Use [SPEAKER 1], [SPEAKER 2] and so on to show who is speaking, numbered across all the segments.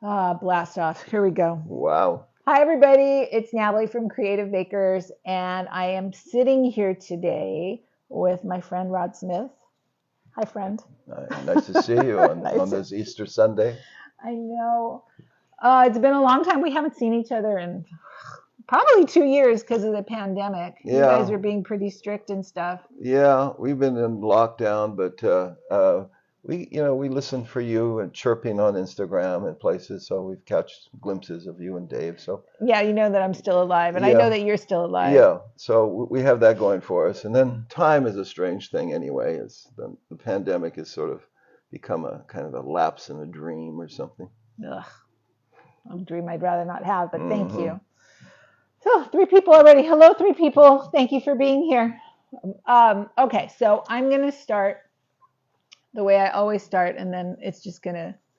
[SPEAKER 1] Blast off. Here we go.
[SPEAKER 2] Wow.
[SPEAKER 1] Hi, everybody. It's Natalie from Creative Bakers, and I am sitting here today with my friend Rod Smith. Hi, friend.
[SPEAKER 2] Nice to see you on,
[SPEAKER 1] Nice
[SPEAKER 2] on
[SPEAKER 1] to-
[SPEAKER 2] this Easter Sunday.
[SPEAKER 1] I know. It's been a long time. We haven't seen each other in probably 2 years because of the pandemic. You guys
[SPEAKER 2] Yeah,
[SPEAKER 1] are being pretty strict and stuff.
[SPEAKER 2] yeah, we've been in lockdown, but we listen for you and chirping on Instagram and places, so we've catch glimpses of you and Dave. So
[SPEAKER 1] Yeah, you know that I'm still alive, and I know
[SPEAKER 2] yeah,
[SPEAKER 1] that you're still alive.
[SPEAKER 2] yeah, so we have that going for us. And then time is a strange thing anyway. As the pandemic has sort of become a kind of a lapse in a dream or something.
[SPEAKER 1] Ugh, a dream I'd rather not have, but thank
[SPEAKER 2] Hmm.
[SPEAKER 1] you. So, three people already. Hello, three people. Thank you for being here. Okay, so I'm going to start the way I always start, and then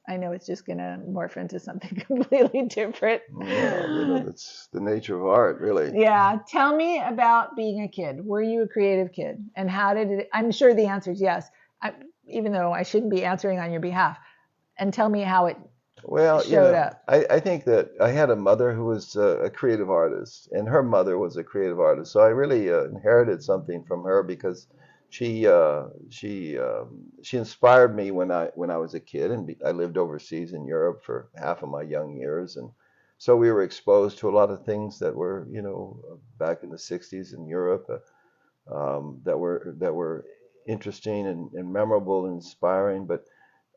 [SPEAKER 1] I know it's just going to morph into something completely different.
[SPEAKER 2] Well, that's the nature of art, really.
[SPEAKER 1] Yeah, tell me about being a kid. Were you a creative kid? And how did it, I'm sure the answer is yes, I, even though I shouldn't be answering on your behalf. And tell me how it
[SPEAKER 2] Well,
[SPEAKER 1] showed up.
[SPEAKER 2] I think that I had a mother who was a creative artist, and her mother was a creative artist. So I really inherited something from her because she inspired me when I was a kid, and I lived overseas in Europe for half of my young years, and so we were exposed to a lot of things that were, back in the '60s in Europe, that were interesting and memorable and inspiring, but.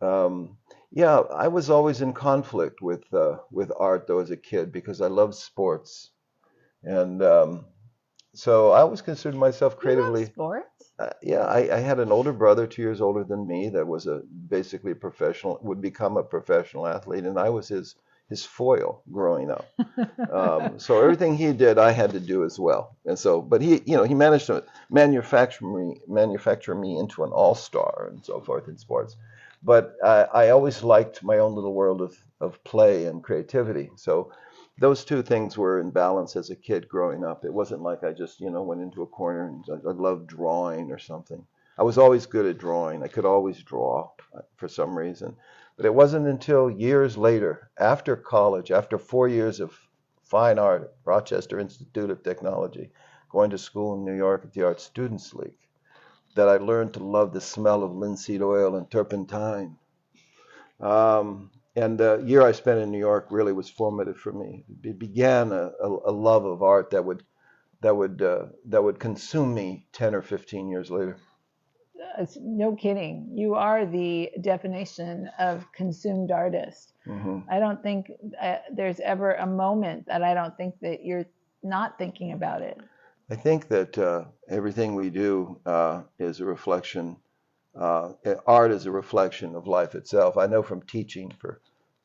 [SPEAKER 2] Um, yeah, I was always in conflict with art though as a kid because I loved sports, and so I always considered myself
[SPEAKER 1] You love
[SPEAKER 2] creatively.
[SPEAKER 1] sports?
[SPEAKER 2] Yeah, I had an older brother, 2 years older than me, that was a basically professional, would become a professional athlete, and I was his foil growing up. So everything he did, I had to do as well. And so, but he managed to manufacture me into an all-star and so forth in sports. But I always liked my own little world of play and creativity. So those two things were in balance as a kid growing up. It wasn't like I just, went into a corner and I loved drawing or something. I was always good at drawing. I could always draw for some reason. But it wasn't until years later, after college, after 4 years of fine art at Rochester Institute of Technology, going to school in New York at the Art Students League, that I learned to love the smell of linseed oil and turpentine. And the year I spent in New York really was formative for me. It began a love of art that would consume me 10 or 15 years later.
[SPEAKER 1] No kidding. You are the definition of consumed artist.
[SPEAKER 2] Hmm.
[SPEAKER 1] I don't think there's ever a moment that I don't think that you're not thinking about it.
[SPEAKER 2] I think that everything we do is a reflection. Art is a reflection of life itself. I know from teaching for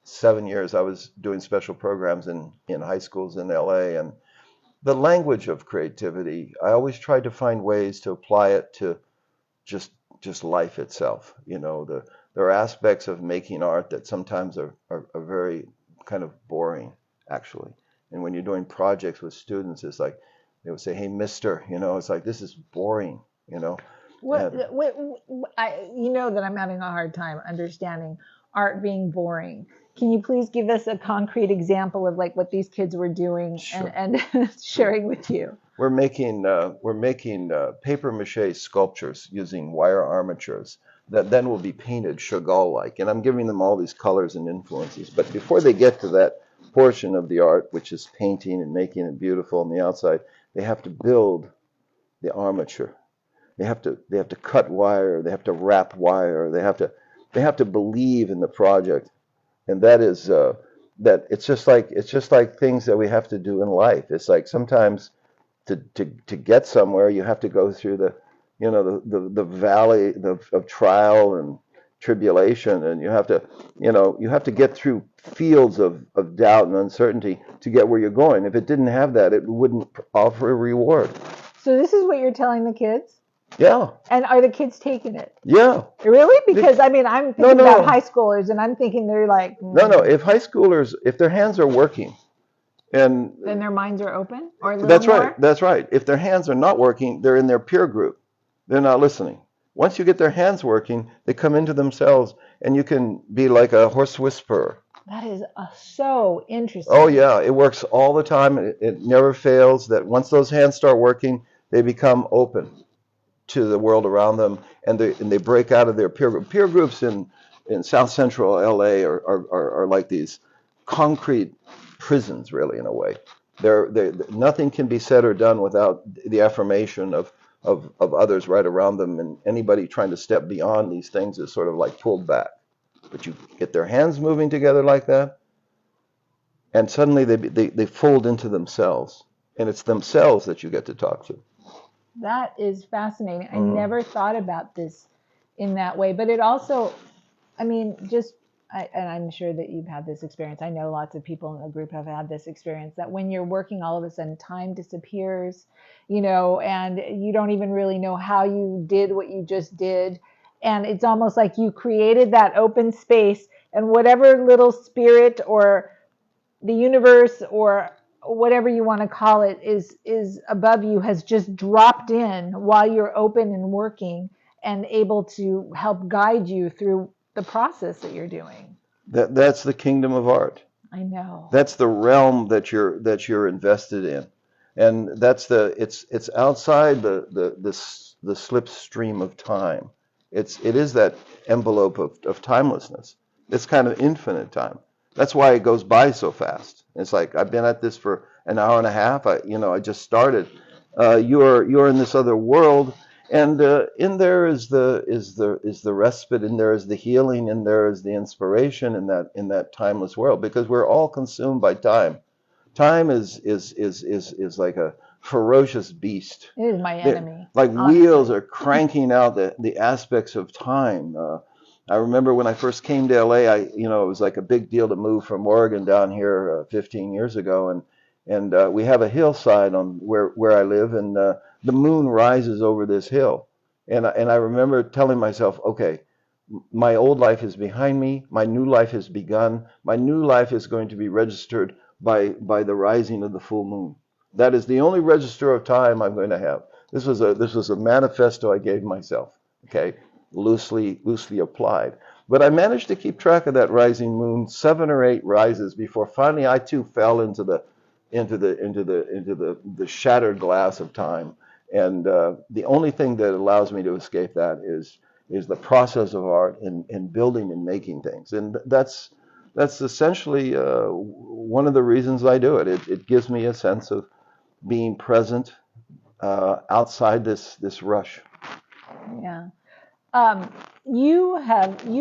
[SPEAKER 2] 7 years, I was doing special programs in high schools in LA, and the language of creativity, I always tried to find ways to apply it to just just life itself. There are aspects of making art that sometimes are very kind of boring, actually. And when you're doing projects with students, it's like they would say, "Hey, Mister," it's like this is boring, you know. And
[SPEAKER 1] You know that I'm having a hard time understanding art being boring. Can you please give us a concrete example of like what these kids were doing
[SPEAKER 2] sure,
[SPEAKER 1] and sharing with you?
[SPEAKER 2] we're making paper mache sculptures using wire armatures that then will be painted Chagall-like. And I'm giving them all these colors and influences. But before they get to that portion of the art, which is painting and making it beautiful on the outside, they have to build the armature. They have to cut wire. They have to wrap wire. They have to believe in the project, and that is that it's just like things that we have to do in life. It's like sometimes to get somewhere, you have to go through the valley of trial and tribulation, and you have to get through fields of doubt and uncertainty to get where you're going. If it didn't have that, it wouldn't offer a reward.
[SPEAKER 1] So this is what you're telling the kids?
[SPEAKER 2] Yeah,
[SPEAKER 1] And are the kids taking it?
[SPEAKER 2] yeah.
[SPEAKER 1] Really? Because I mean, I'm
[SPEAKER 2] No,
[SPEAKER 1] thinking
[SPEAKER 2] no,
[SPEAKER 1] about high
[SPEAKER 2] no,
[SPEAKER 1] schoolers and I'm thinking they're like,
[SPEAKER 2] no, no. If high schoolers, if their hands are working, and
[SPEAKER 1] then their minds are open or a little
[SPEAKER 2] that's right,
[SPEAKER 1] more?
[SPEAKER 2] that's right. If their hands are not working, they're in their peer group. They're not listening. Once you get their hands working, they come into themselves, and you can be like a horse whisperer.
[SPEAKER 1] That is so
[SPEAKER 2] Oh
[SPEAKER 1] interesting.
[SPEAKER 2] yeah, it works all the time. It never fails. That once those hands start working, they become open to the world around them, and they break out of their peer groups in South Central LA are like these concrete prisons, really, in a way. They nothing can be said or done without the affirmation of others right around them, and anybody trying to step beyond these things is sort of like pulled back. But you get their hands moving together like that, and suddenly they fold into themselves, and it's themselves that you get to talk to.
[SPEAKER 1] That is fascinating. I
[SPEAKER 2] Mhm.
[SPEAKER 1] never thought about this in that way, but it also, I mean, just, and I'm sure that you've had this experience. I know lots of people in the group have had this experience that when you're working, all of a sudden time disappears, and you don't even really know how you did what you just did. And it's almost like you created that open space, and whatever little spirit or the universe or whatever you want to call it is above you has just dropped in while you're open and working and able to help guide you through the process that you're doing.
[SPEAKER 2] That's the kingdom of art.
[SPEAKER 1] I know.
[SPEAKER 2] That's the realm that you're invested in, and it's outside the slipstream of time. It is that envelope of timelessness. It's kind of infinite time. That's why it goes by so fast. It's like I've been at this for an hour and a half. I just started. You're in this other world, and in there is the respite, in there is the healing, in there is the inspiration in that timeless world, because we're all consumed by time. Time is like a ferocious beast.
[SPEAKER 1] It is my
[SPEAKER 2] They're,
[SPEAKER 1] enemy,
[SPEAKER 2] like wheels
[SPEAKER 1] honestly.
[SPEAKER 2] are cranking out the aspects of time. I remember when I first came to LA, it was like a big deal to move from Oregon down here 15 years ago, and we have a hillside on where I live, and the moon rises over this hill, and I remember telling myself, okay, my old life is behind me, my new life has begun, my new life is going to be registered by the rising of the full moon. That is the only register of time I'm going to have. This was a manifesto I gave myself, okay, loosely applied. But I managed to keep track of that rising moon 7 or 8 rises before finally I too fell into the shattered glass of time. And the only thing that allows me to escape that is the process of art and building and making things. And that's essentially one of the reasons I do it. It gives me a sense of being present outside this rush.
[SPEAKER 1] Yeah. Um, you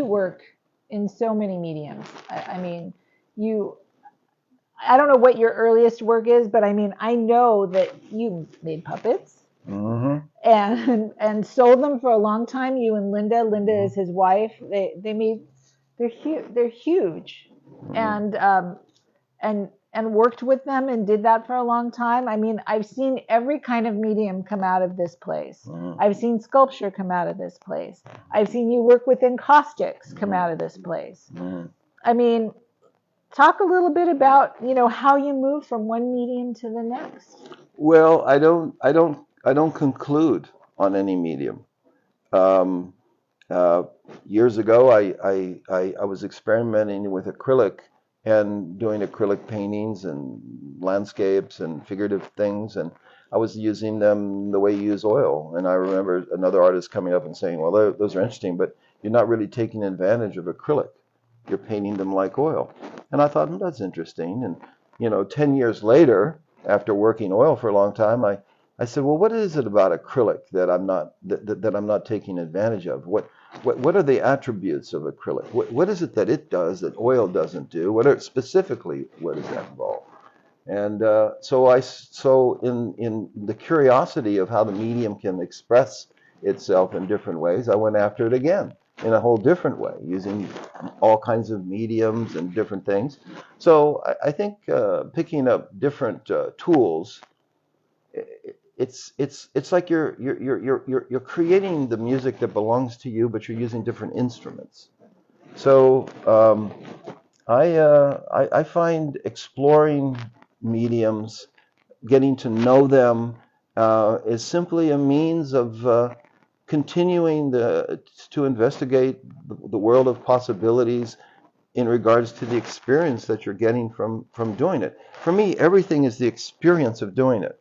[SPEAKER 1] work in so many mediums. I mean, you I don't know what your earliest work is, but I mean, I know that you made puppets
[SPEAKER 2] Hmm.
[SPEAKER 1] and sold them for a long time. You and Linda. Linda
[SPEAKER 2] Hmm.
[SPEAKER 1] is his wife. They made they're huge. They're huge,
[SPEAKER 2] Hmm.
[SPEAKER 1] and and worked with them and did that for a long time. I mean, I've seen every kind of medium come out of this place.
[SPEAKER 2] Hmm.
[SPEAKER 1] I've seen sculpture come out of this place. I've seen you work with encaustics come out of this place.
[SPEAKER 2] Hmm.
[SPEAKER 1] I mean, talk a little bit about how you move from one medium to the next.
[SPEAKER 2] Well, I don't conclude on any medium. Um, uh, Years ago, I was experimenting with acrylic and doing acrylic paintings and landscapes and figurative things, and I was using them the way you use oil. And I remember another artist coming up and saying, "Well, those are interesting, but you're not really taking advantage of acrylic. You're painting them like oil." And I thought, that's interesting. And 10 years later, after working oil for a long time, I said, well, what is it about acrylic that I'm not taking advantage of? What are the attributes of acrylic? What is it that it does that oil doesn't do? What does that involve? And so in the curiosity of how the medium can express itself in different ways, I went after it again in a whole different way, using all kinds of mediums and different things. So I think picking up different tools, it's like you're creating the music that belongs to you, but you're using different instruments. So I find exploring mediums, getting to know them, is simply a means of continuing to investigate the world of possibilities, in regards to the experience that you're getting from doing it. For me, everything is the experience of doing it.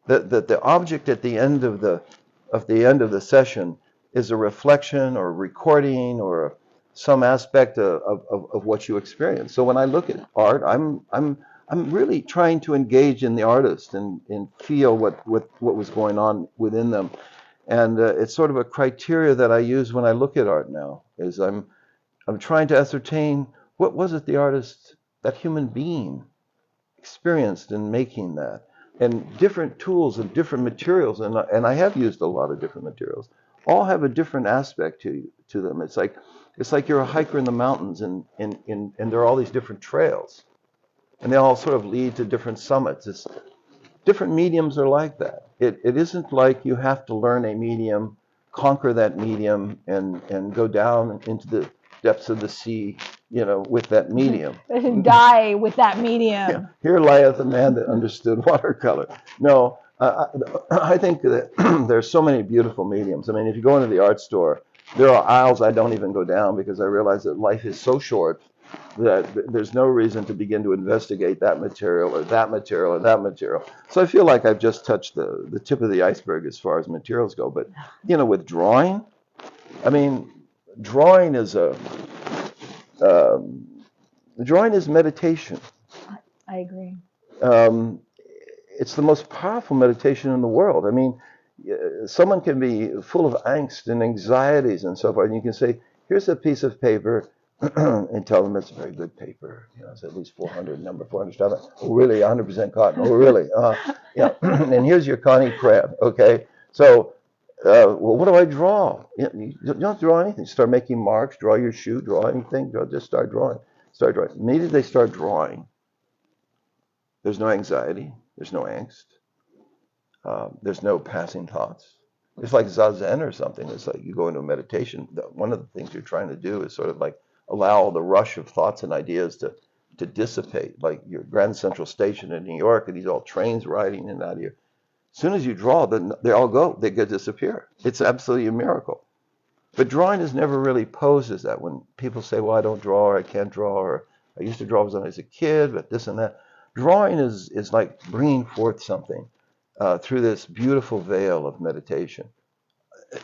[SPEAKER 2] The object at the end of the session is a reflection or recording or some aspect of what you experience. So when I look at art, I'm really trying to engage in the artist and feel what was going on within them. And it's sort of a criteria that I use when I look at art now, is I'm trying to ascertain what was it the artist, that human being, experienced in making that. And different tools and different materials, and I have used a lot of different materials, all have a different aspect to them. It's like you're a hiker in the mountains, and there are all these different trails, and they all sort of lead to different summits. Different mediums are like that. It isn't like you have to learn a medium, conquer that medium, and go down into the depths of the sea, with that medium.
[SPEAKER 1] Die with that medium.
[SPEAKER 2] Yeah. Here lieth a man that understood watercolor. No, I think that there's so many beautiful mediums. I mean, if you go into the art store, there are aisles I don't even go down because I realize that life is so short that there's no reason to begin to investigate that material or that material or that material. So I feel like I've just touched the tip of the iceberg as far as materials go. But, with drawing, I mean, drawing is drawing is meditation.
[SPEAKER 1] I agree.
[SPEAKER 2] It's the most powerful meditation in the world. I mean, someone can be full of angst and anxieties and so forth, and you can say, here's a piece of paper, and tell them it's a very good paper. It's at least 400, number 400 stuff. Oh, really? 100% cotton. Oh, really? Yeah. And here's your Connie crab. Okay. So, well, what do I draw? You don't draw anything. Start making marks. Draw your shoe. Draw anything. Just start drawing. Start drawing. Immediately they start drawing. There's no anxiety. There's no angst. There's no passing thoughts. It's like Zazen or something. It's like you go into a meditation. One of the things you're trying to do is sort of like allow the rush of thoughts and ideas to dissipate. Like your Grand Central Station in New York, and these all trains riding in and out of you. As soon as you draw, then they all go. They disappear. It's absolutely a miracle. But drawing is never really posed as that. When people say, well, I don't draw, or I can't draw, or I used to draw when I was a kid, but this and that. Drawing is like bringing forth something through this beautiful veil of meditation.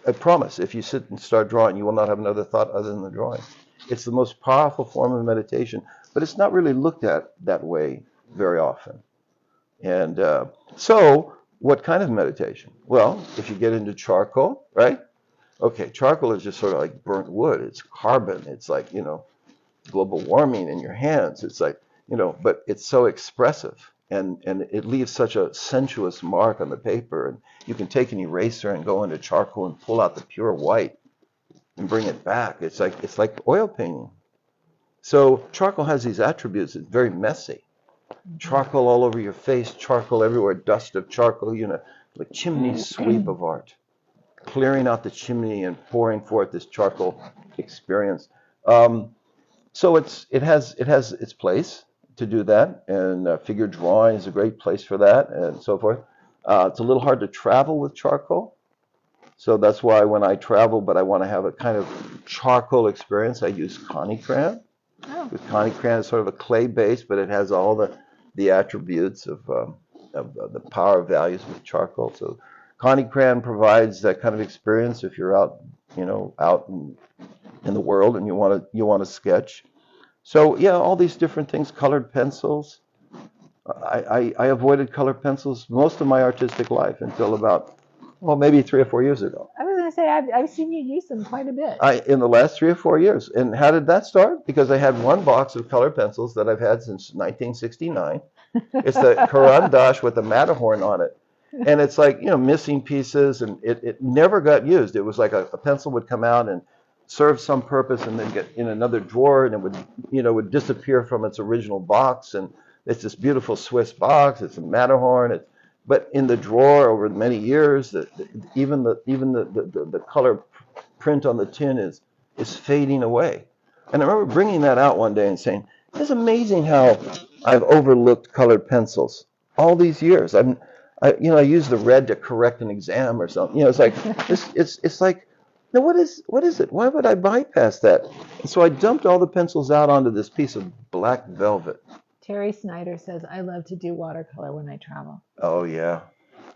[SPEAKER 2] I promise, if you sit and start drawing, you will not have another thought other than the drawing. It's the most powerful form of meditation, but it's not really looked at that way very often. And so, what kind of meditation? Well, if you get into charcoal, right? Okay, charcoal is just sort of like burnt wood. It's carbon. It's like, global warming in your hands. It's like, but it's so expressive. And it leaves such a sensuous mark on the paper. And you can take an eraser and go into charcoal and pull out the pure white and bring it back. It's like oil painting. So charcoal has these attributes. It's very messy. Charcoal all over your face, charcoal everywhere, dust of charcoal, like chimney sweep of art. Clearing out the chimney and pouring forth this charcoal experience. So it has its place to do that, and figure drawing is a great place for that, and so forth. It's a little hard to travel with charcoal, so that's why when I travel, but I want to have a kind of charcoal experience, I use Connie crayon. Because Connie crayon is sort of a clay base, but it has all the attributes of the power values with charcoal. So Connie crayon provides that kind of experience if you're out in the world and you want to sketch. So yeah, all these different things, colored pencils. I avoided colored pencils most of my artistic life until about, maybe 3 or 4 years ago.
[SPEAKER 1] I was going to say, I've seen you use them quite a bit.
[SPEAKER 2] In the last 3 or 4 years. And how did that start? Because I had one box of colored pencils that I've had since 1969. It's the Caran d'Ache with the Matterhorn on it. And it's like, missing pieces, and it never got used. It was like a pencil would come out and serve some purpose and then get in another drawer, and it would disappear from its original box. And it's this beautiful Swiss box. It's a Matterhorn. But in the drawer over many years, even the color print on the tin is fading away. And I remember bringing that out one day and saying, it's amazing how I've overlooked colored pencils all these years. I use the red to correct an exam or something. It's like it's like Now, what is it? Why would I bypass that? And so I dumped all the pencils out onto this piece of black velvet.
[SPEAKER 1] Terry Snyder says, I love to do watercolor when I travel.
[SPEAKER 2] Oh, yeah.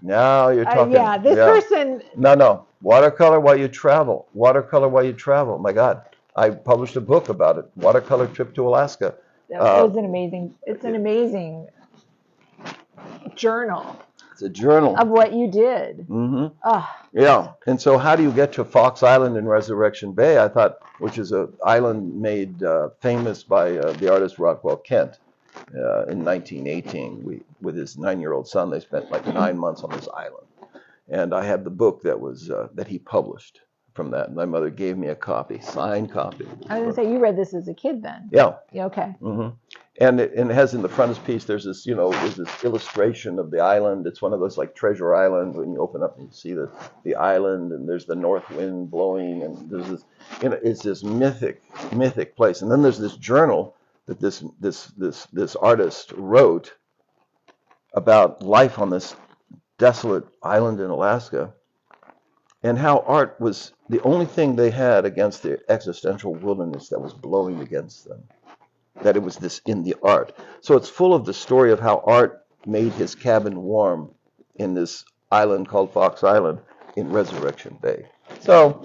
[SPEAKER 2] Now you're talking.
[SPEAKER 1] Yeah, this
[SPEAKER 2] Yeah.
[SPEAKER 1] person,
[SPEAKER 2] No. Watercolor while you travel. Watercolor while you travel. My God. I published a book about it. Watercolor trip to Alaska.
[SPEAKER 1] it was an amazing, it's an amazing journal
[SPEAKER 2] It's a journal.
[SPEAKER 1] of what you did.
[SPEAKER 2] Mm-hmm.
[SPEAKER 1] Oh,
[SPEAKER 2] Yeah. And so how do you get to Fox Island in Resurrection Bay? I thought, which is an island made famous by the artist Rockwell Kent in 1918. With his 9-year-old son, they spent like 9 months on this island. And I had the book that was that he published from that. My mother gave me a copy, signed copy.
[SPEAKER 1] I was going to say, you read this as a kid then.
[SPEAKER 2] Yeah.
[SPEAKER 1] Yeah, okay.
[SPEAKER 2] Mm-hmm. And it has in the frontispiece, there's this illustration of the island. It's one of those like Treasure Island when you open up and you see the island, and there's the north wind blowing, and there's this, it's this mythic place. And then there's this journal that this artist wrote about life on this desolate island in Alaska, and how art was the only thing they had against the existential wilderness that was blowing against them. That it was this in the art. So it's full of the story of how art made his cabin warm in this island called Fox Island in Resurrection Bay. So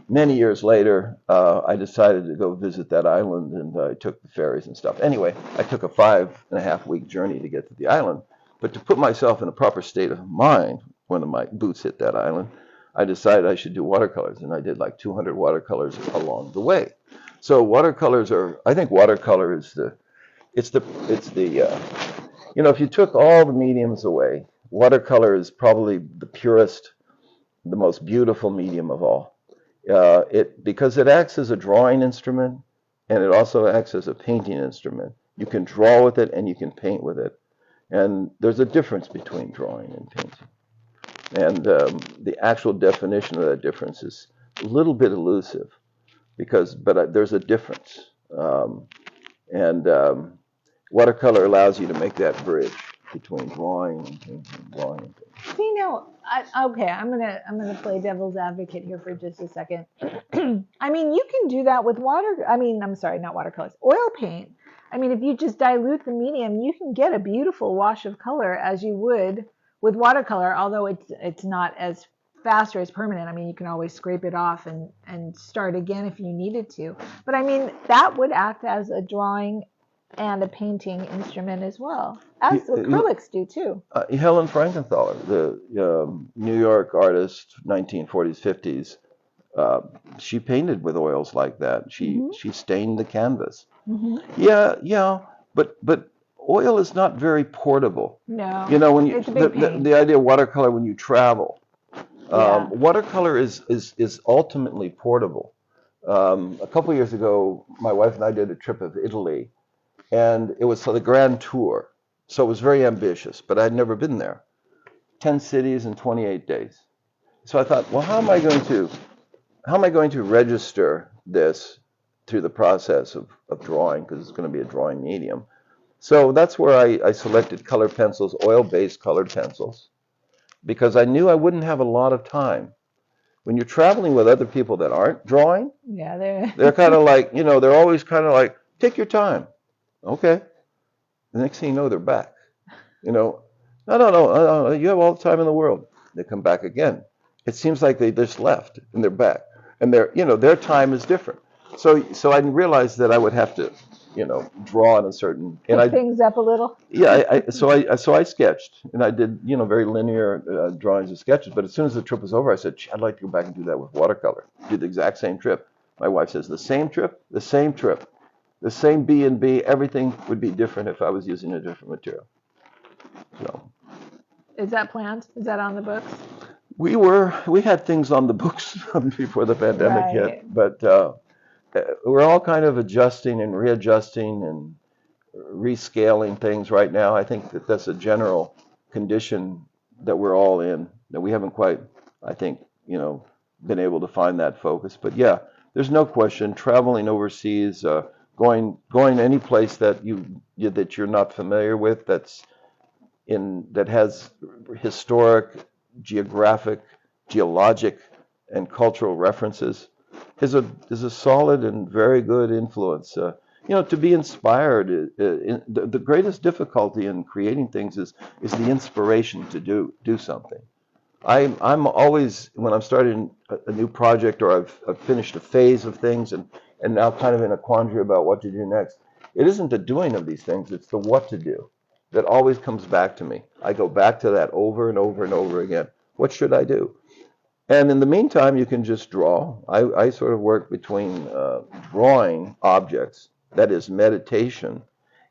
[SPEAKER 2] many years later, I decided to go visit that island, and I took the ferries and stuff. Anyway, I took a 5.5-week journey to get to the island. But to put myself in a proper state of mind when my boots hit that island, I decided I should do watercolors, and I did like 200 watercolors along the way. So watercolors I think watercolor is if you took all the mediums away, watercolor is probably the purest, the most beautiful medium of all. Because it acts as a drawing instrument, and it also acts as a painting instrument. You can draw with it and you can paint with it. And there's a difference between drawing and painting. And the actual definition of that difference is a little bit elusive, but there's a difference. Watercolor allows you to make that bridge between drawing and painting, drawing and painting.
[SPEAKER 1] See, now, okay, I'm gonna play devil's advocate here for just a second. I mean, you can do that with not watercolors, oil paint. I mean, if you just dilute the medium, you can get a beautiful wash of color as you would with watercolor, although it's not as fast or as permanent. I mean, you can always scrape it off and start again if you needed to. But I mean, that would act as a drawing and a painting instrument as well, as acrylics do too.
[SPEAKER 2] Helen Frankenthaler, the New York artist, 1940s, 50s, she painted with oils like that. She stained the canvas. Mm-hmm. Yeah, but oil is not very portable.
[SPEAKER 1] No,
[SPEAKER 2] when
[SPEAKER 1] it's a big pain.
[SPEAKER 2] The idea of watercolor when you travel, watercolor is ultimately portable. A couple years ago, my wife and I did a trip of Italy, and it was for the Grand Tour, so it was very ambitious. But I'd never been there. 10 cities in 28 days. So I thought, well, how am I going to register this through the process of drawing, because it's going to be a drawing medium. So that's where I selected colored pencils, oil-based colored pencils, because I knew I wouldn't have a lot of time. When you're traveling with other people that aren't drawing, they're kind of like, they're always kind of like, take your time. Okay. The next thing you know, they're back. No, you have all the time in the world. They come back again. It seems like they just left and they're back. And their time is different. So I realized that I would have to, draw in a certain.
[SPEAKER 1] Pick things up a little.
[SPEAKER 2] Yeah. So I sketched, and I did, very linear drawings and sketches. But as soon as the trip was over, I said, I'd like to go back and do that with watercolor. Did the exact same trip. My wife says, the same trip, the same B&B, everything would be different if I was using a different material. So. Is
[SPEAKER 1] that planned? Is that on the books?
[SPEAKER 2] We had things on the books before the pandemic hit, but we're all kind of adjusting and readjusting and rescaling things right now. I think that's a general condition that we're all in, that we haven't quite, I think, been able to find that focus. But yeah, there's no question, traveling overseas, going any place that you're not familiar with, that has historic, geographic, geologic and cultural references is a solid and very good influence. To be inspired, the greatest difficulty in creating things is the inspiration to do something. I'm always, when I'm starting a new project, or I've finished a phase of things, and now kind of in a quandary about what to do next, it isn't the doing of these things, it's the what to do that always comes back to me. I go back to that over and over and over again. What should I do? And in the meantime, you can just draw. I sort of work between drawing objects, that is meditation,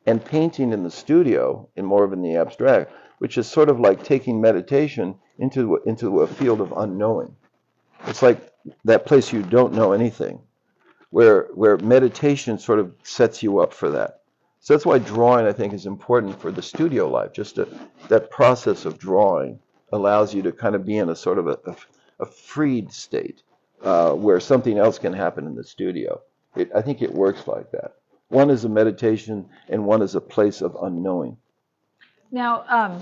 [SPEAKER 2] and painting in the studio, in more of in the abstract, which is sort of like taking meditation into a field of unknowing. It's like that place you don't know anything, where meditation sort of sets you up for that. So that's why drawing, I think, is important for the studio life. That process of drawing allows you to kind of be in a sort of a freed state, where something else can happen in the studio. I think it works like that. One is a meditation, and one is a place of unknowing.
[SPEAKER 1] Now,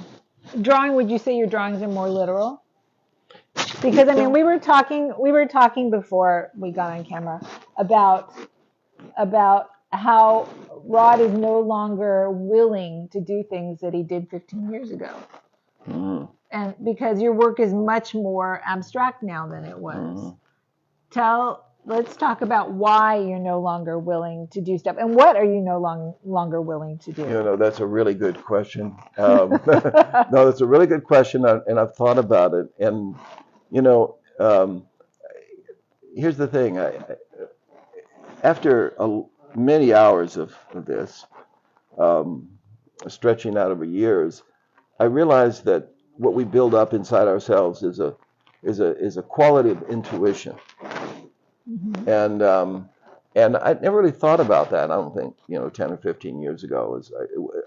[SPEAKER 1] drawing, would you say your drawings are more literal? Because I mean, we were talking before we got on camera about how Rod is no longer willing to do things that he did 15 years ago.
[SPEAKER 2] Mm.
[SPEAKER 1] And because your work is much more abstract now than it was. Let's talk about why you're no longer willing to do stuff, and what are you no longer willing to do?
[SPEAKER 2] That's a really good question. No, that's a really good question, and I've thought about it. And here's the thing: after many hours of this, stretching out over years, I realized that what we build up inside ourselves is a quality of intuition. Mm-hmm. And I never really thought about that. I don't think 10 or 15 years ago.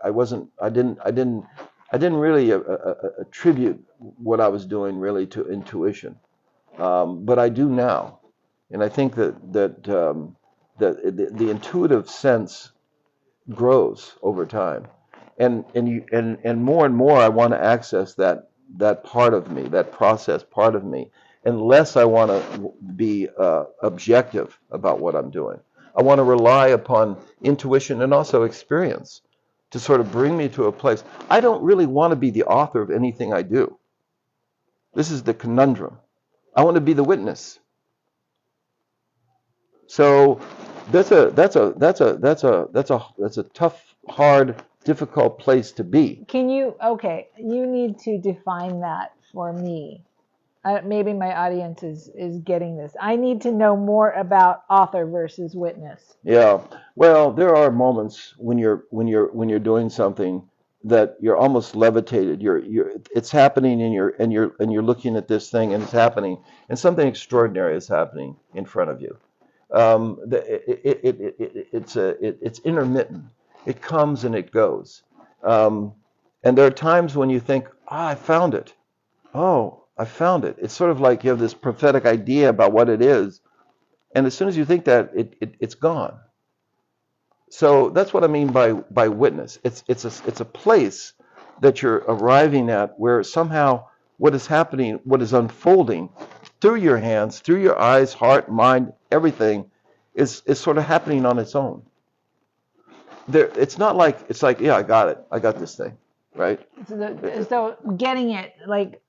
[SPEAKER 2] I didn't really attribute what I was doing really to intuition, but I do now, and I think that the intuitive sense grows over time, and more I want to access that part of me, that process part of me, unless I want to be objective about what I'm doing. I want to rely upon intuition and also experience to sort of bring me to a place. I don't really want to be the author of anything I do. This is the conundrum. I want to be the witness. So that's a tough, hard, difficult place to be.
[SPEAKER 1] You need to define that for me. Maybe my audience is getting this. I need to know more about author versus witness.
[SPEAKER 2] Yeah. Well, there are moments when you're doing something that you're almost levitated. It's happening, and you're looking at this thing, and it's happening, and something extraordinary is happening in front of you. It's intermittent. It comes and it goes. And there are times when you think, I found it. Oh, I found it. It's sort of like you have this prophetic idea about what it is, and as soon as you think that, it's gone. So that's what I mean by witness. It's a place that you're arriving at where somehow what is happening, what is unfolding through your hands, through your eyes, heart, mind, everything is sort of happening on its own. It's like, yeah, I got it. I got this thing, right?
[SPEAKER 1] So getting it, like,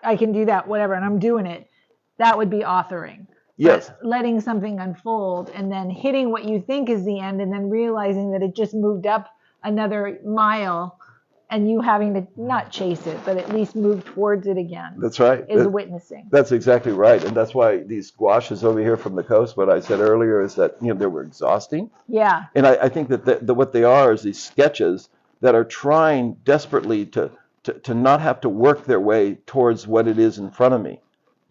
[SPEAKER 1] I can do that, whatever, and I'm doing it, that would be authoring.
[SPEAKER 2] Yes.
[SPEAKER 1] But letting something unfold and then hitting what you think is the end and then realizing that it just moved up another mile and you having to not chase it, but at least move towards it again.
[SPEAKER 2] That's right.
[SPEAKER 1] Is witnessing.
[SPEAKER 2] That's exactly right. And that's why these gouaches over here from the coast, what I said earlier is that, they were exhausting.
[SPEAKER 1] Yeah.
[SPEAKER 2] And I think that what they are is these sketches that are trying desperately to not have to work their way towards what it is in front of me.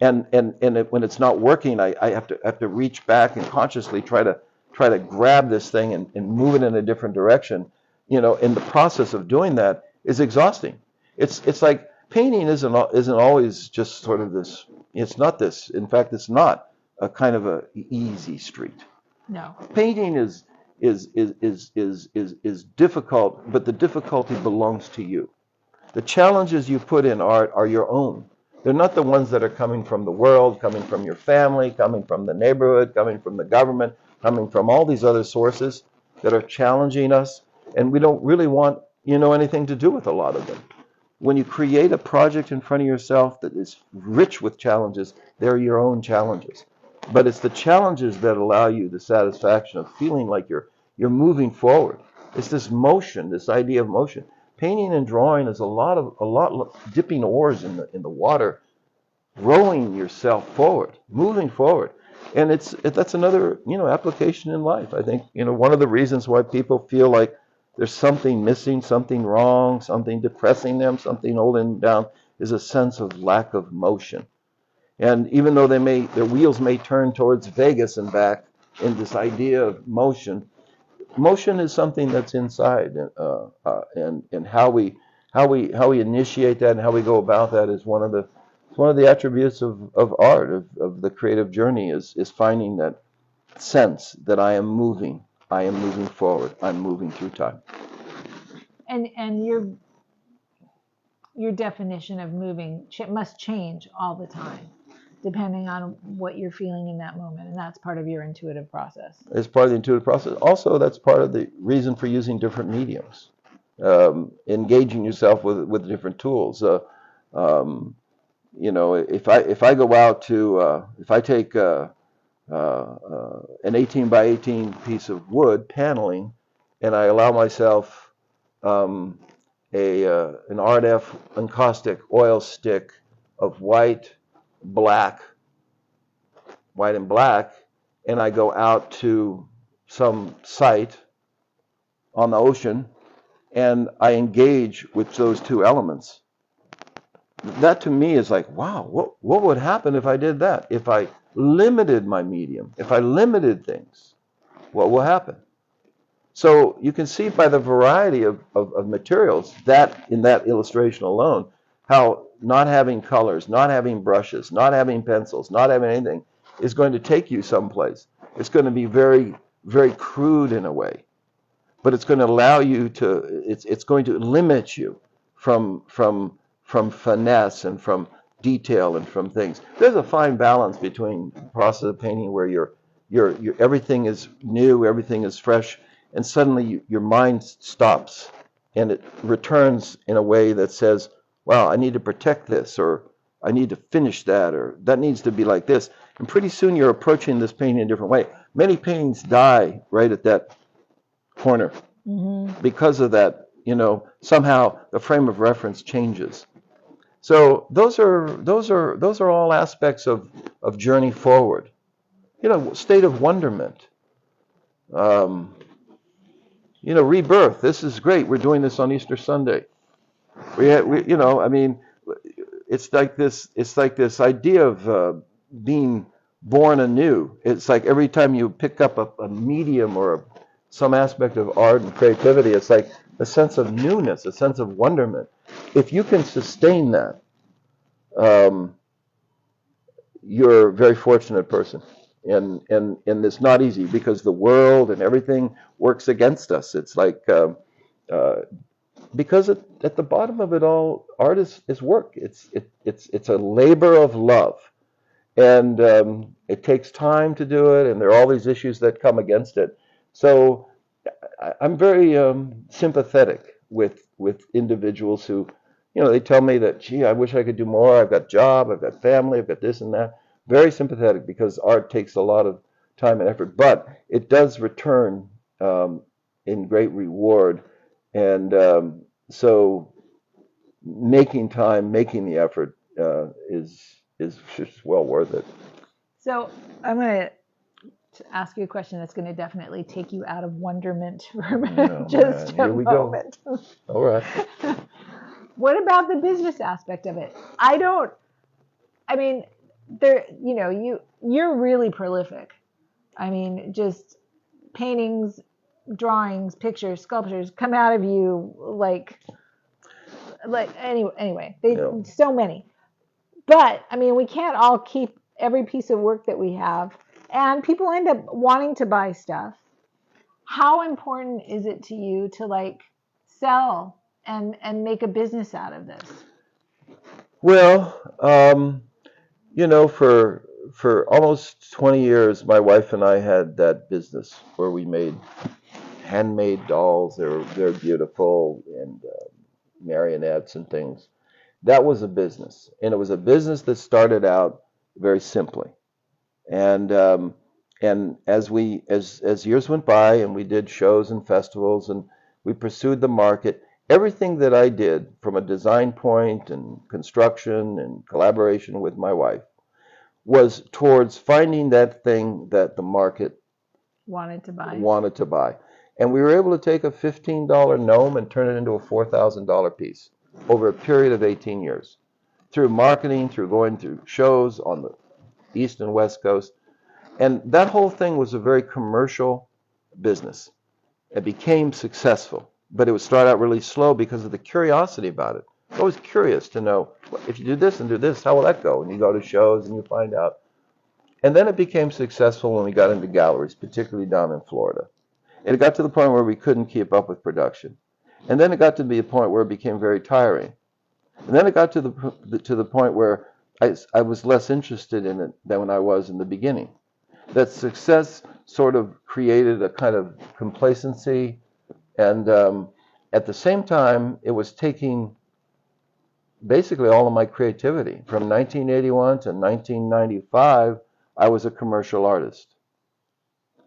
[SPEAKER 2] And when it's not working, I have to reach back and consciously try to grab this thing and move it in a different direction. In the process of doing that is exhausting. It's like painting isn't always just sort of this. It's not this. In fact, it's not a kind of a easy street.
[SPEAKER 1] No.
[SPEAKER 2] Painting is difficult, but the difficulty belongs to you. The challenges you put in art are your own. They're not the ones that are coming from the world, coming from your family, coming from the neighborhood, coming from the government, coming from all these other sources that are challenging us. And we don't really want, anything to do with a lot of them. When you create a project in front of yourself that is rich with challenges, they're your own challenges. But it's the challenges that allow you the satisfaction of feeling like you're moving forward. It's this motion, this idea of motion. Painting and drawing is a lot dipping oars in the water, rowing yourself forward, moving forward. And that's another, application in life. I think, one of the reasons why people feel like there's something missing, something wrong, something depressing them, something holding them down, is a sense of lack of motion. And even though their wheels may turn towards Vegas and back in this idea of motion, motion is something that's inside, and how we initiate that and how we go about that is one of the attributes of art, of the creative journey, is finding that sense that I am moving forward, I'm moving through time.
[SPEAKER 1] And your definition of moving must change all the time, depending on what you're feeling in that moment, and that's part of your intuitive process.
[SPEAKER 2] It's part of the intuitive process. Also, that's part of the reason for using different mediums, engaging yourself with different tools. If I go out to if I take an 18 by 18 piece of wood paneling, and I allow myself um, an RF encaustic oil stick of white and black, and I go out to some site on the ocean and I engage with those two elements. That to me is like, wow, what would happen if I did that? If I limited my medium, if I limited things, what will happen? So you can see by the variety of materials, that in that illustration alone, how not having colors, not having brushes, not having pencils, not having anything is going to take you someplace. It's going to be very, very crude in a way, but it's going to allow you to, it's going to limit you from finesse and from detail and from things. There's a fine balance between the process of painting where you're everything is new, everything is fresh, and suddenly your mind stops and it returns in a way that says, wow, I need to protect this, or I need to finish that, or that needs to be like this. And pretty soon you're approaching this painting in a different way. Many paintings die right at that corner because of that. Somehow the frame of reference changes. So those are all aspects of journey forward. State of wonderment. Um, rebirth. This is great. We're doing this on Easter Sunday. I mean, it's like this idea of being born anew. It's like every time you pick up a medium or some aspect of art and creativity, it's like a sense of newness, a sense of wonderment. If you can sustain that, you're a very fortunate person. And it's not easy because the world and everything works against us. It's like because at the bottom of it all, art is work. It's a labor of love, and it takes time to do it. And there are all these issues that come against it. So I'm very sympathetic with individuals who, they tell me that, gee, I wish I could do more. I've got job, I've got family, I've got this and that. Very sympathetic because art takes a lot of time and effort, but it does return in great reward. And so making time, making the effort is just well worth it.
[SPEAKER 1] So I'm going to ask you a question that's going to definitely take you out of wonderment for just a moment.
[SPEAKER 2] All right.
[SPEAKER 1] What about the business aspect of it? You're really prolific. I mean, just paintings, drawings, pictures, sculptures come out of you like anyway, so many. But I mean, we can't all keep every piece of work that we have, and people end up wanting to buy stuff. How important is it to you to sell and make a business out of this?
[SPEAKER 2] Well, for almost 20 years, my wife and I had that business where we made handmade dolls. They're beautiful and marionettes and things. That was a business, and it was a business that started out very simply. And as years went by, and we did shows and festivals, and we pursued the market. Everything that I did, from a design point and construction and collaboration with my wife, was towards finding that thing that the market
[SPEAKER 1] Wanted to buy.
[SPEAKER 2] wanted to buy. And we were able to take a $15 gnome and turn it into a $4,000 piece over a period of 18 years through marketing, through going through shows on the East and West Coast. And that whole thing was a very commercial business. It became successful, but it would start out really slow because of the curiosity about it. I was always curious to know, well, if you do this and do this, how will that go? And you go to shows and you find out. And then it became successful when we got into galleries, particularly down in Florida. It got to the point where we couldn't keep up with production. And then it got to be a point where it became very tiring. And then it got to the point where I was less interested in it than when I was in the beginning. That success sort of created a kind of complacency, and at the same time, it was taking basically all of my creativity. From 1981 to 1995, I was a commercial artist.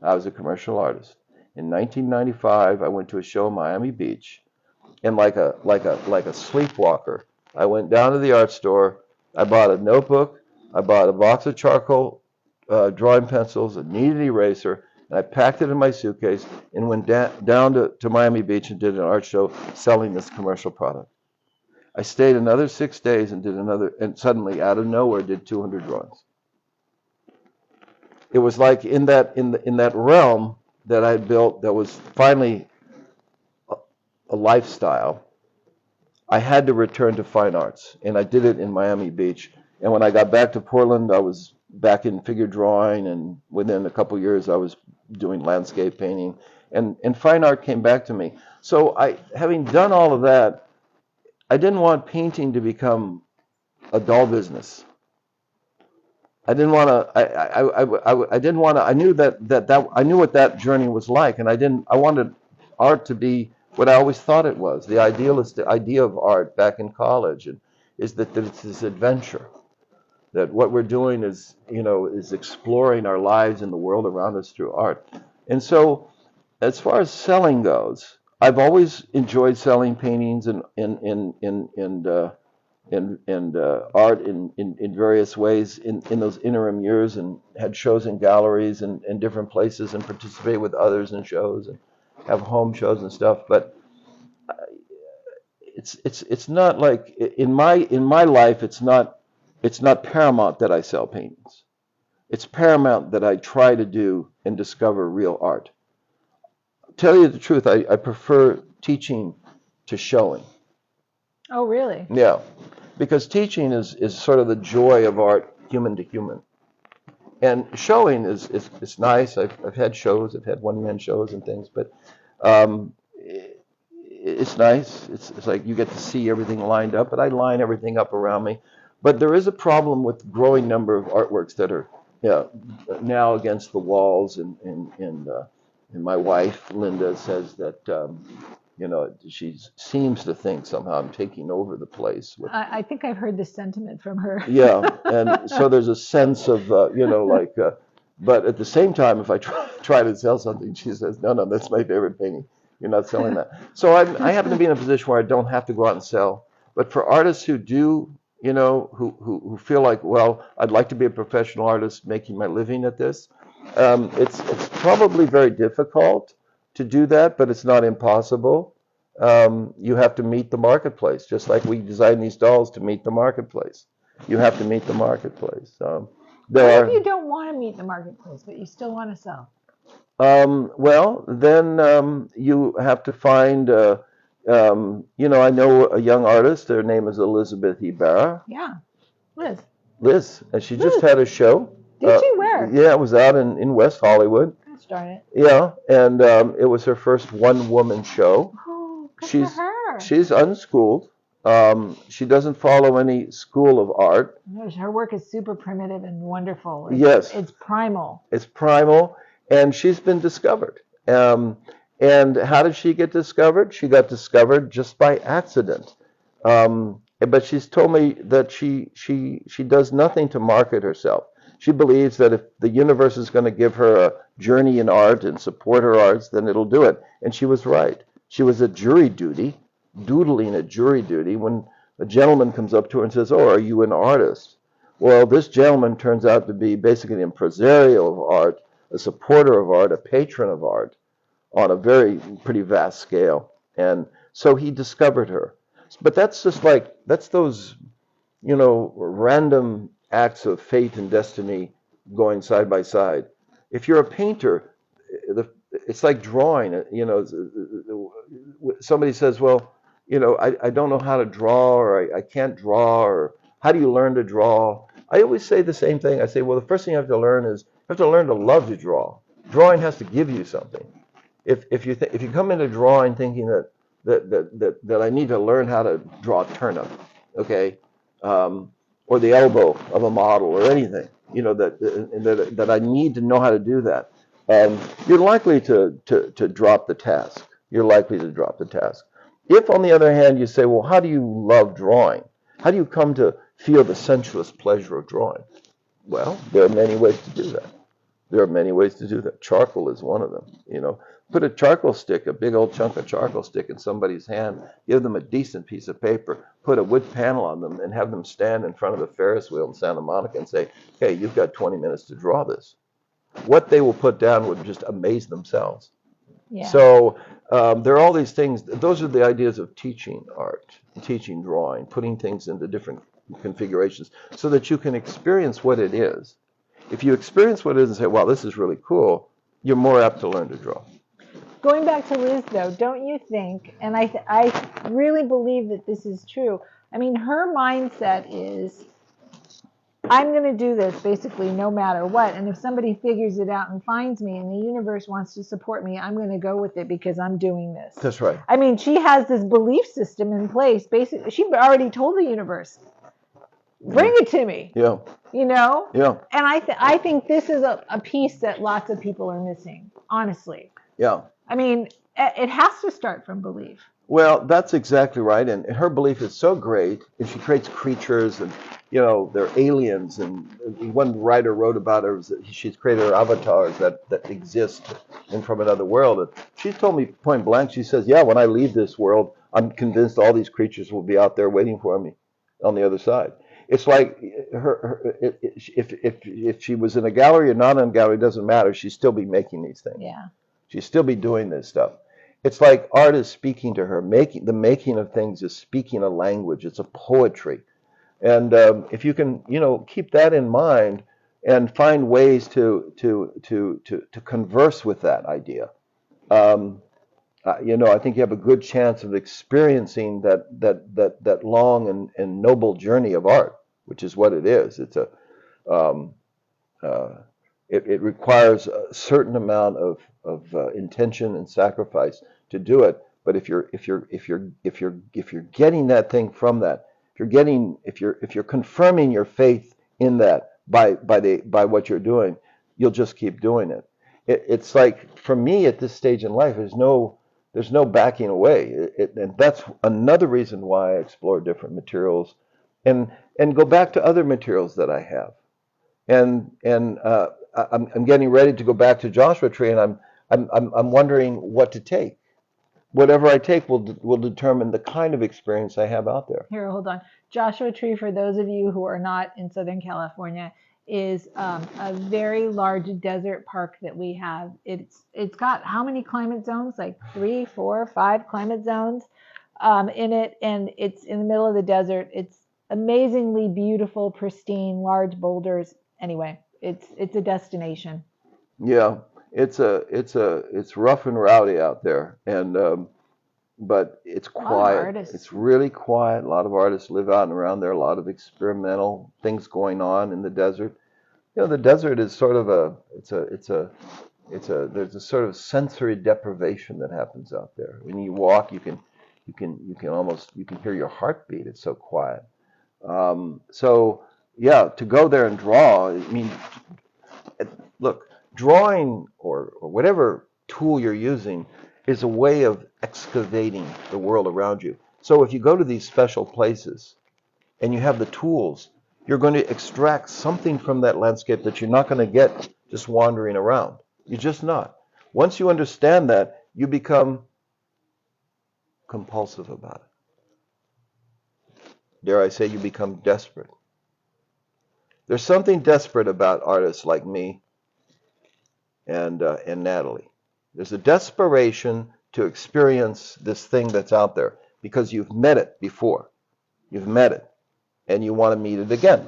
[SPEAKER 2] I was a commercial artist. In 1995, I went to a show in Miami Beach, and like a sleepwalker, I went down to the art store. I bought a notebook. I bought a box of charcoal drawing pencils, a kneaded eraser, and I packed it in my suitcase and went down to Miami Beach and did an art show selling this commercial product. I stayed another 6 days and did another, and suddenly, out of nowhere, did 200 drawings. It was like in that realm that I built that was finally a lifestyle. I had to return to fine arts, and I did it in Miami Beach. And when I got back to Portland, I was back in figure drawing, and within a couple years, I was doing landscape painting, and fine art came back to me. So having done all of that, I didn't want painting to become a dull business. I didn't want to. I didn't want to. I knew that I knew what that journey was like, and I wanted art to be what I always thought it was. The idea of art back in college, and is that it's this adventure. That what we're doing is exploring our lives and the world around us through art. And so, as far as selling goes, I've always enjoyed selling paintings and art in various ways in those interim years, and had shows in galleries and different places, and participate with others in shows and have home shows and stuff. But it's not like in my life, it's not paramount that I sell paintings. It's paramount that I try to do and discover real art. Tell you the truth, I prefer teaching to showing.
[SPEAKER 1] Oh, really?
[SPEAKER 2] Yeah, because teaching is sort of the joy of art, human to human. And showing is nice. I've had shows, I've had one-man shows and things, but um, it's nice. It's like you get to see everything lined up, but I line everything up around me. But there is a problem with growing number of artworks that are, yeah, now against the walls, and my wife Linda says that she seems to think somehow I'm taking over the place with.
[SPEAKER 1] I think I've heard this sentiment from her.
[SPEAKER 2] Yeah, and so there's a sense of but at the same time, if I try to sell something, she says, no, no, that's my favorite painting. You're not selling that. So I happen to be in a position where I don't have to go out and sell. But for artists who do, who feel like, well, I'd like to be a professional artist making my living at this, it's probably very difficult to do that, but it's not impossible. You have to meet the marketplace, just like we design these dolls to meet the marketplace. You have to meet the marketplace.
[SPEAKER 1] What if you don't want to meet the marketplace, but you still want to sell?
[SPEAKER 2] Well, then you have to find, I know a young artist. Their name is Elizabeth Ibarra.
[SPEAKER 1] Yeah, Liz.
[SPEAKER 2] Liz, and she just had a show.
[SPEAKER 1] Did she? Where?
[SPEAKER 2] Yeah, it was out in West Hollywood.
[SPEAKER 1] Gosh darn it.
[SPEAKER 2] Yeah, and it was her first one-woman show.
[SPEAKER 1] Oh, good
[SPEAKER 2] She's
[SPEAKER 1] for her.
[SPEAKER 2] she's unschooled, She doesn't follow any school of art.
[SPEAKER 1] Her work is super primitive and wonderful.
[SPEAKER 2] Yes,
[SPEAKER 1] It's primal.
[SPEAKER 2] it's primal, and she's been discovered. Um, and how did she get discovered? She got discovered just by accident. But she's told me that she does nothing to market herself. She believes that if the universe is going to give her a journey in art and support her arts, then it'll do it. And she was right. She was at jury duty, doodling at jury duty, when a gentleman comes up to her and says, "Oh, are you an artist?" Well, this gentleman turns out to be basically an impresario of art, a supporter of art, a patron of art on a very pretty vast scale. And so he discovered her. But that's just like, that's those, random acts of fate and destiny going side by side. If you're a painter, it's like drawing. Somebody says, well, I don't know how to draw, or I can't draw, or how do you learn to draw? I always say the same thing. I say, well, the first thing you have to learn is you have to learn to love to draw. Drawing has to give you something. If you come into drawing thinking that I need to learn how to draw a turnip, okay, or the elbow of a model or anything, that I need to know how to do that, you're likely to drop the task. You're likely to drop the task. If, on the other hand, you say, well, how do you love drawing? How do you come to feel the sensuous pleasure of drawing? Well, there are many ways to do that. There are many ways to do that. Charcoal is one of them. Put a charcoal stick, a big old chunk of charcoal stick in somebody's hand, give them a decent piece of paper, put a wood panel on them, and have them stand in front of the Ferris wheel in Santa Monica and say, hey, you've got 20 minutes to draw this. What they will put down would just amaze themselves.
[SPEAKER 1] Yeah.
[SPEAKER 2] So there are all these things. Those are the ideas of teaching art, teaching drawing, putting things into different configurations so that you can experience what it is. If you experience what it is and say, wow, this is really cool, you're more apt to learn to draw.
[SPEAKER 1] Going back to Liz, though, don't you think, and I really believe that this is true, I mean, her mindset is, I'm going to do this basically no matter what, and if somebody figures it out and finds me and the universe wants to support me, I'm going to go with it because I'm doing this.
[SPEAKER 2] That's right.
[SPEAKER 1] I mean, she has this belief system in place. Basically, she already told the universe, bring it to me.
[SPEAKER 2] Yeah.
[SPEAKER 1] Yeah. And I think this is a piece that lots of people are missing, honestly.
[SPEAKER 2] Yeah.
[SPEAKER 1] I mean, it has to start from belief.
[SPEAKER 2] Well, that's exactly right. And her belief is so great, and she creates creatures, and they're aliens. And one writer wrote about her that she's created her avatars that exist and from another world. And she's told me point blank. She says, "Yeah, when I leave this world, I'm convinced all these creatures will be out there waiting for me on the other side." It's like if she was in a gallery or not in a gallery, it doesn't matter. She'd still be making these things.
[SPEAKER 1] Yeah.
[SPEAKER 2] She'd still be doing this stuff. It's like art is speaking to her. The making of things is speaking a language. It's a poetry. And if you can, keep that in mind and find ways to converse with that idea, I think you have a good chance of experiencing that long and noble journey of art, which is what it is. It's um, it requires a certain amount of intention and sacrifice to do it. But if you're getting that thing from that, if you're confirming your faith in that by what you're doing, you'll just keep doing it. It's like, for me at this stage in life, there's no backing away. And that's another reason why I explore different materials and go back to other materials that I have. And I'm getting ready to go back to Joshua Tree, and I'm wondering what to take. Whatever I take will determine the kind of experience I have out there.
[SPEAKER 1] Here, hold on. Joshua Tree, for those of you who are not in Southern California, is a very large desert park that we have. It's got how many climate zones? Like 3, 4, 5 climate zones in it, and it's in the middle of the desert. It's amazingly beautiful, pristine, large boulders. Anyway, it's a destination.
[SPEAKER 2] Yeah, it's rough and rowdy out there, and but it's quiet. It's really quiet. A lot of artists live out and around there. A lot of experimental things going on in the desert. The desert is sort of there's a sort of sensory deprivation that happens out there. When you walk, you can you can almost you can hear your heartbeat. It's so quiet. So yeah, to go there and draw. I mean, look, drawing or whatever tool you're using is a way of excavating the world around you. So if you go to these special places and you have the tools, you're going to extract something from that landscape that you're not going to get just wandering around. You're just not. Once you understand that, you become compulsive about it. Dare I say, you become desperate. There's something desperate about artists like me and Natalie. There's a desperation to experience this thing that's out there because you've met it before. You've met it, and you want to meet it again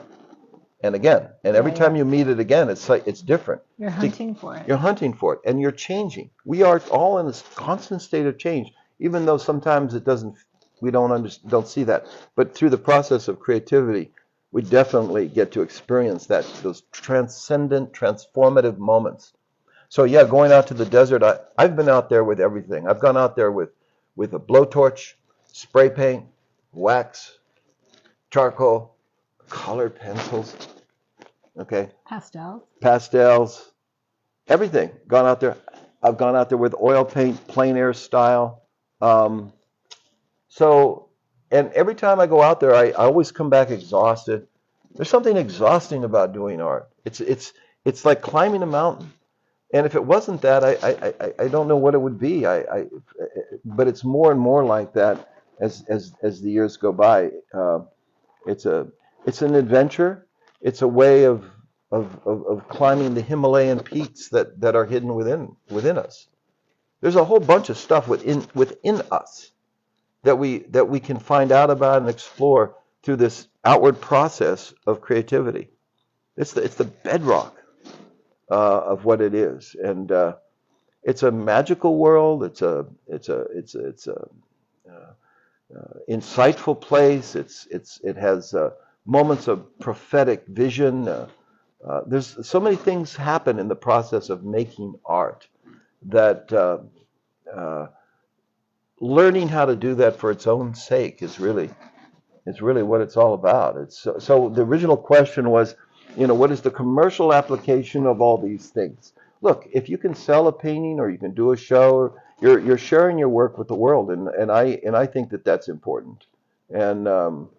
[SPEAKER 2] and again. And every time you meet it again, it's like it's different.
[SPEAKER 1] You're hunting for it.
[SPEAKER 2] You're hunting for it, and you're changing. We are all in this constant state of change, even though sometimes it doesn't. We don't see that. But through the process of creativity, we definitely get to experience those transcendent, transformative moments. So yeah, going out to the desert, I've been out there with everything. I've gone out there with a blowtorch, spray paint, wax, charcoal, colored pencils, okay, pastels, everything. Gone out there. I've gone out there with oil paint, plein air style. So, and every time I go out there, I always come back exhausted. There's something exhausting about doing art. It's like climbing a mountain. And if it wasn't that, I don't know what it would be. But it's more and more like that as the years go by. It's an adventure. It's a way of climbing the Himalayan peaks that are hidden within us. There's a whole bunch of stuff within us that we can find out about and explore through this outward process of creativity. It's the bedrock of what it is, and it's a magical world. It's a insightful place. It has moments of prophetic vision. There's so many things happen in the process of making art that learning how to do that for its own sake is really what it's all about. It's so the original question was, what is the commercial application of all these things? Look, if you can sell a painting or you can do a show, you're sharing your work with the world, and I think that's important. And I'm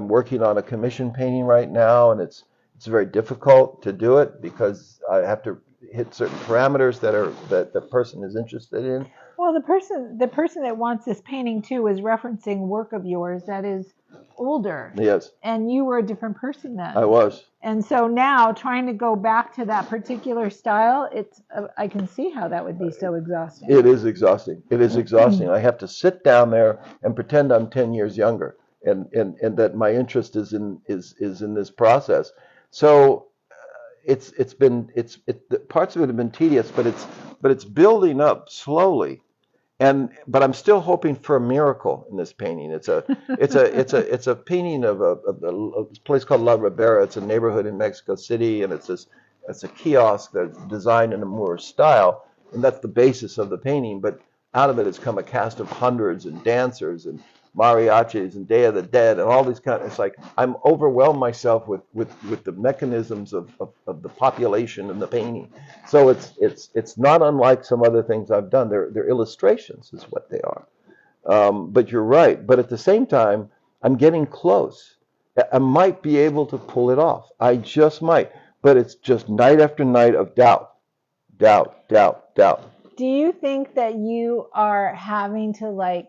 [SPEAKER 2] working on a commission painting right now, and it's very difficult to do it because I have to hit certain parameters that the person is interested in.
[SPEAKER 1] Well, the person that wants this painting too is referencing work of yours that is older.
[SPEAKER 2] Yes.
[SPEAKER 1] And you were a different person then.
[SPEAKER 2] I was.
[SPEAKER 1] And so now trying to go back to that particular style, I can see how that would be so exhausting.
[SPEAKER 2] It is exhausting. It is exhausting. I have to sit down there and pretend I'm 10 years younger and that my interest is in this process. So parts of it have been tedious, but it's building up slowly. But I'm still hoping for a miracle in this painting. It's a painting of a place called La Ribera. It's a neighborhood in Mexico City, and it's a kiosk that's designed in a Moorish style, and that's the basis of the painting. But out of it has come a cast of hundreds and dancers and mariachis and Day of the Dead and all these it's like I'm overwhelmed myself with the mechanisms of the population and the painting. So it's not unlike some other things I've done. They're illustrations is what they are. But you're right. But at the same time, I'm getting close. I might be able to pull it off. I just might. But it's just night after night of doubt.
[SPEAKER 1] Do you think that you are having to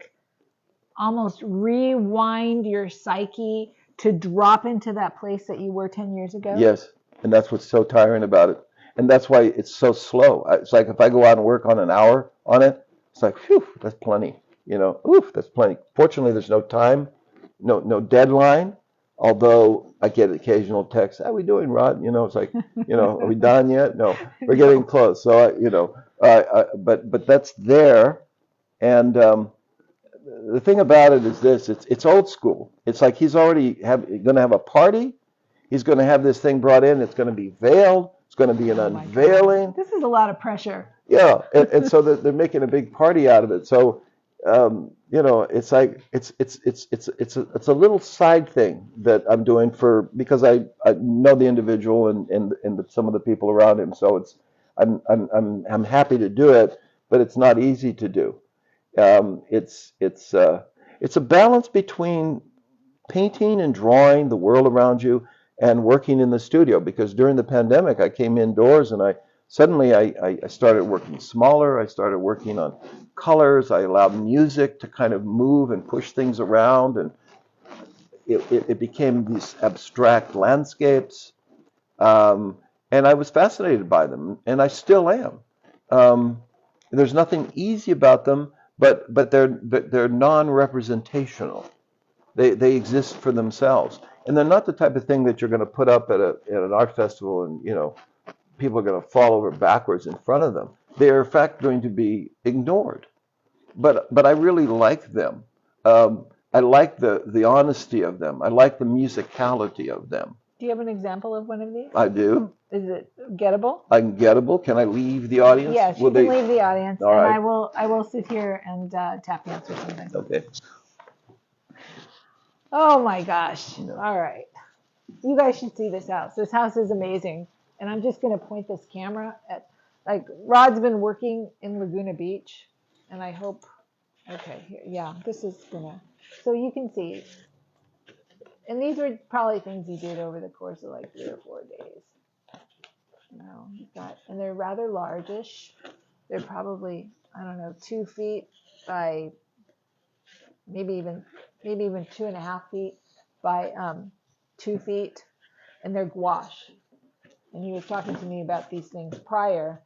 [SPEAKER 1] almost rewind your psyche to drop into that place that you were 10 years ago?
[SPEAKER 2] Yes, and that's what's so tiring about it. And that's why it's so slow. It's like if I go out and work on an hour on it, it's like, whew, that's plenty. Oof, that's plenty. Fortunately, there's no time, no deadline. Although I get occasional texts, how are we doing, Rod? It's like, are we done yet? No, we're getting close. So, but that's there. And the thing about it is this, it's old school. It's like he's already going to have a party. He's going to have this thing brought in. It's going to be veiled. It's going to be an unveiling.
[SPEAKER 1] This is a lot of pressure.
[SPEAKER 2] Yeah, and so they're making a big party out of it. So, it's like it's a little side thing that I'm doing because I know the individual and some of the people around him. So I'm happy to do it, but it's not easy to do. It's a balance between painting and drawing the world around you and working in the studio, because during the pandemic I came indoors and I started working smaller. I started working on colors. I allowed music to kind of move and push things around, and it became these abstract landscapes. um, and I was fascinated by them, and I still am. um, there's nothing easy about them, but they're non-representational. They exist for themselves, and they're not the type of thing that you're going to put up at an art festival, and people are going to fall over backwards in front of them. They are in fact going to be ignored. But I really like them. I like the honesty of them. I like the musicality of them.
[SPEAKER 1] Do you have an example of one of these?
[SPEAKER 2] I do.
[SPEAKER 1] Is it gettable?
[SPEAKER 2] I'm gettable. Can I leave the audience?
[SPEAKER 1] Yes, you can leave the audience,
[SPEAKER 2] All
[SPEAKER 1] and
[SPEAKER 2] right.
[SPEAKER 1] I will sit here and tap dance or something.
[SPEAKER 2] Okay.
[SPEAKER 1] Oh my gosh!
[SPEAKER 2] No.
[SPEAKER 1] All right, you guys should see this house. This house is amazing, and I'm just gonna point this camera at, like, Rod's been working in Laguna Beach, and I hope. Okay, here, yeah, this is gonna. So you can see, and these were probably things he did over the course of like 3 or 4 days. He's got, and they're rather largish. They're probably, I don't know, 2 feet by maybe even 2.5 feet by 2 feet, and they're gouache. And he was talking to me about these things prior,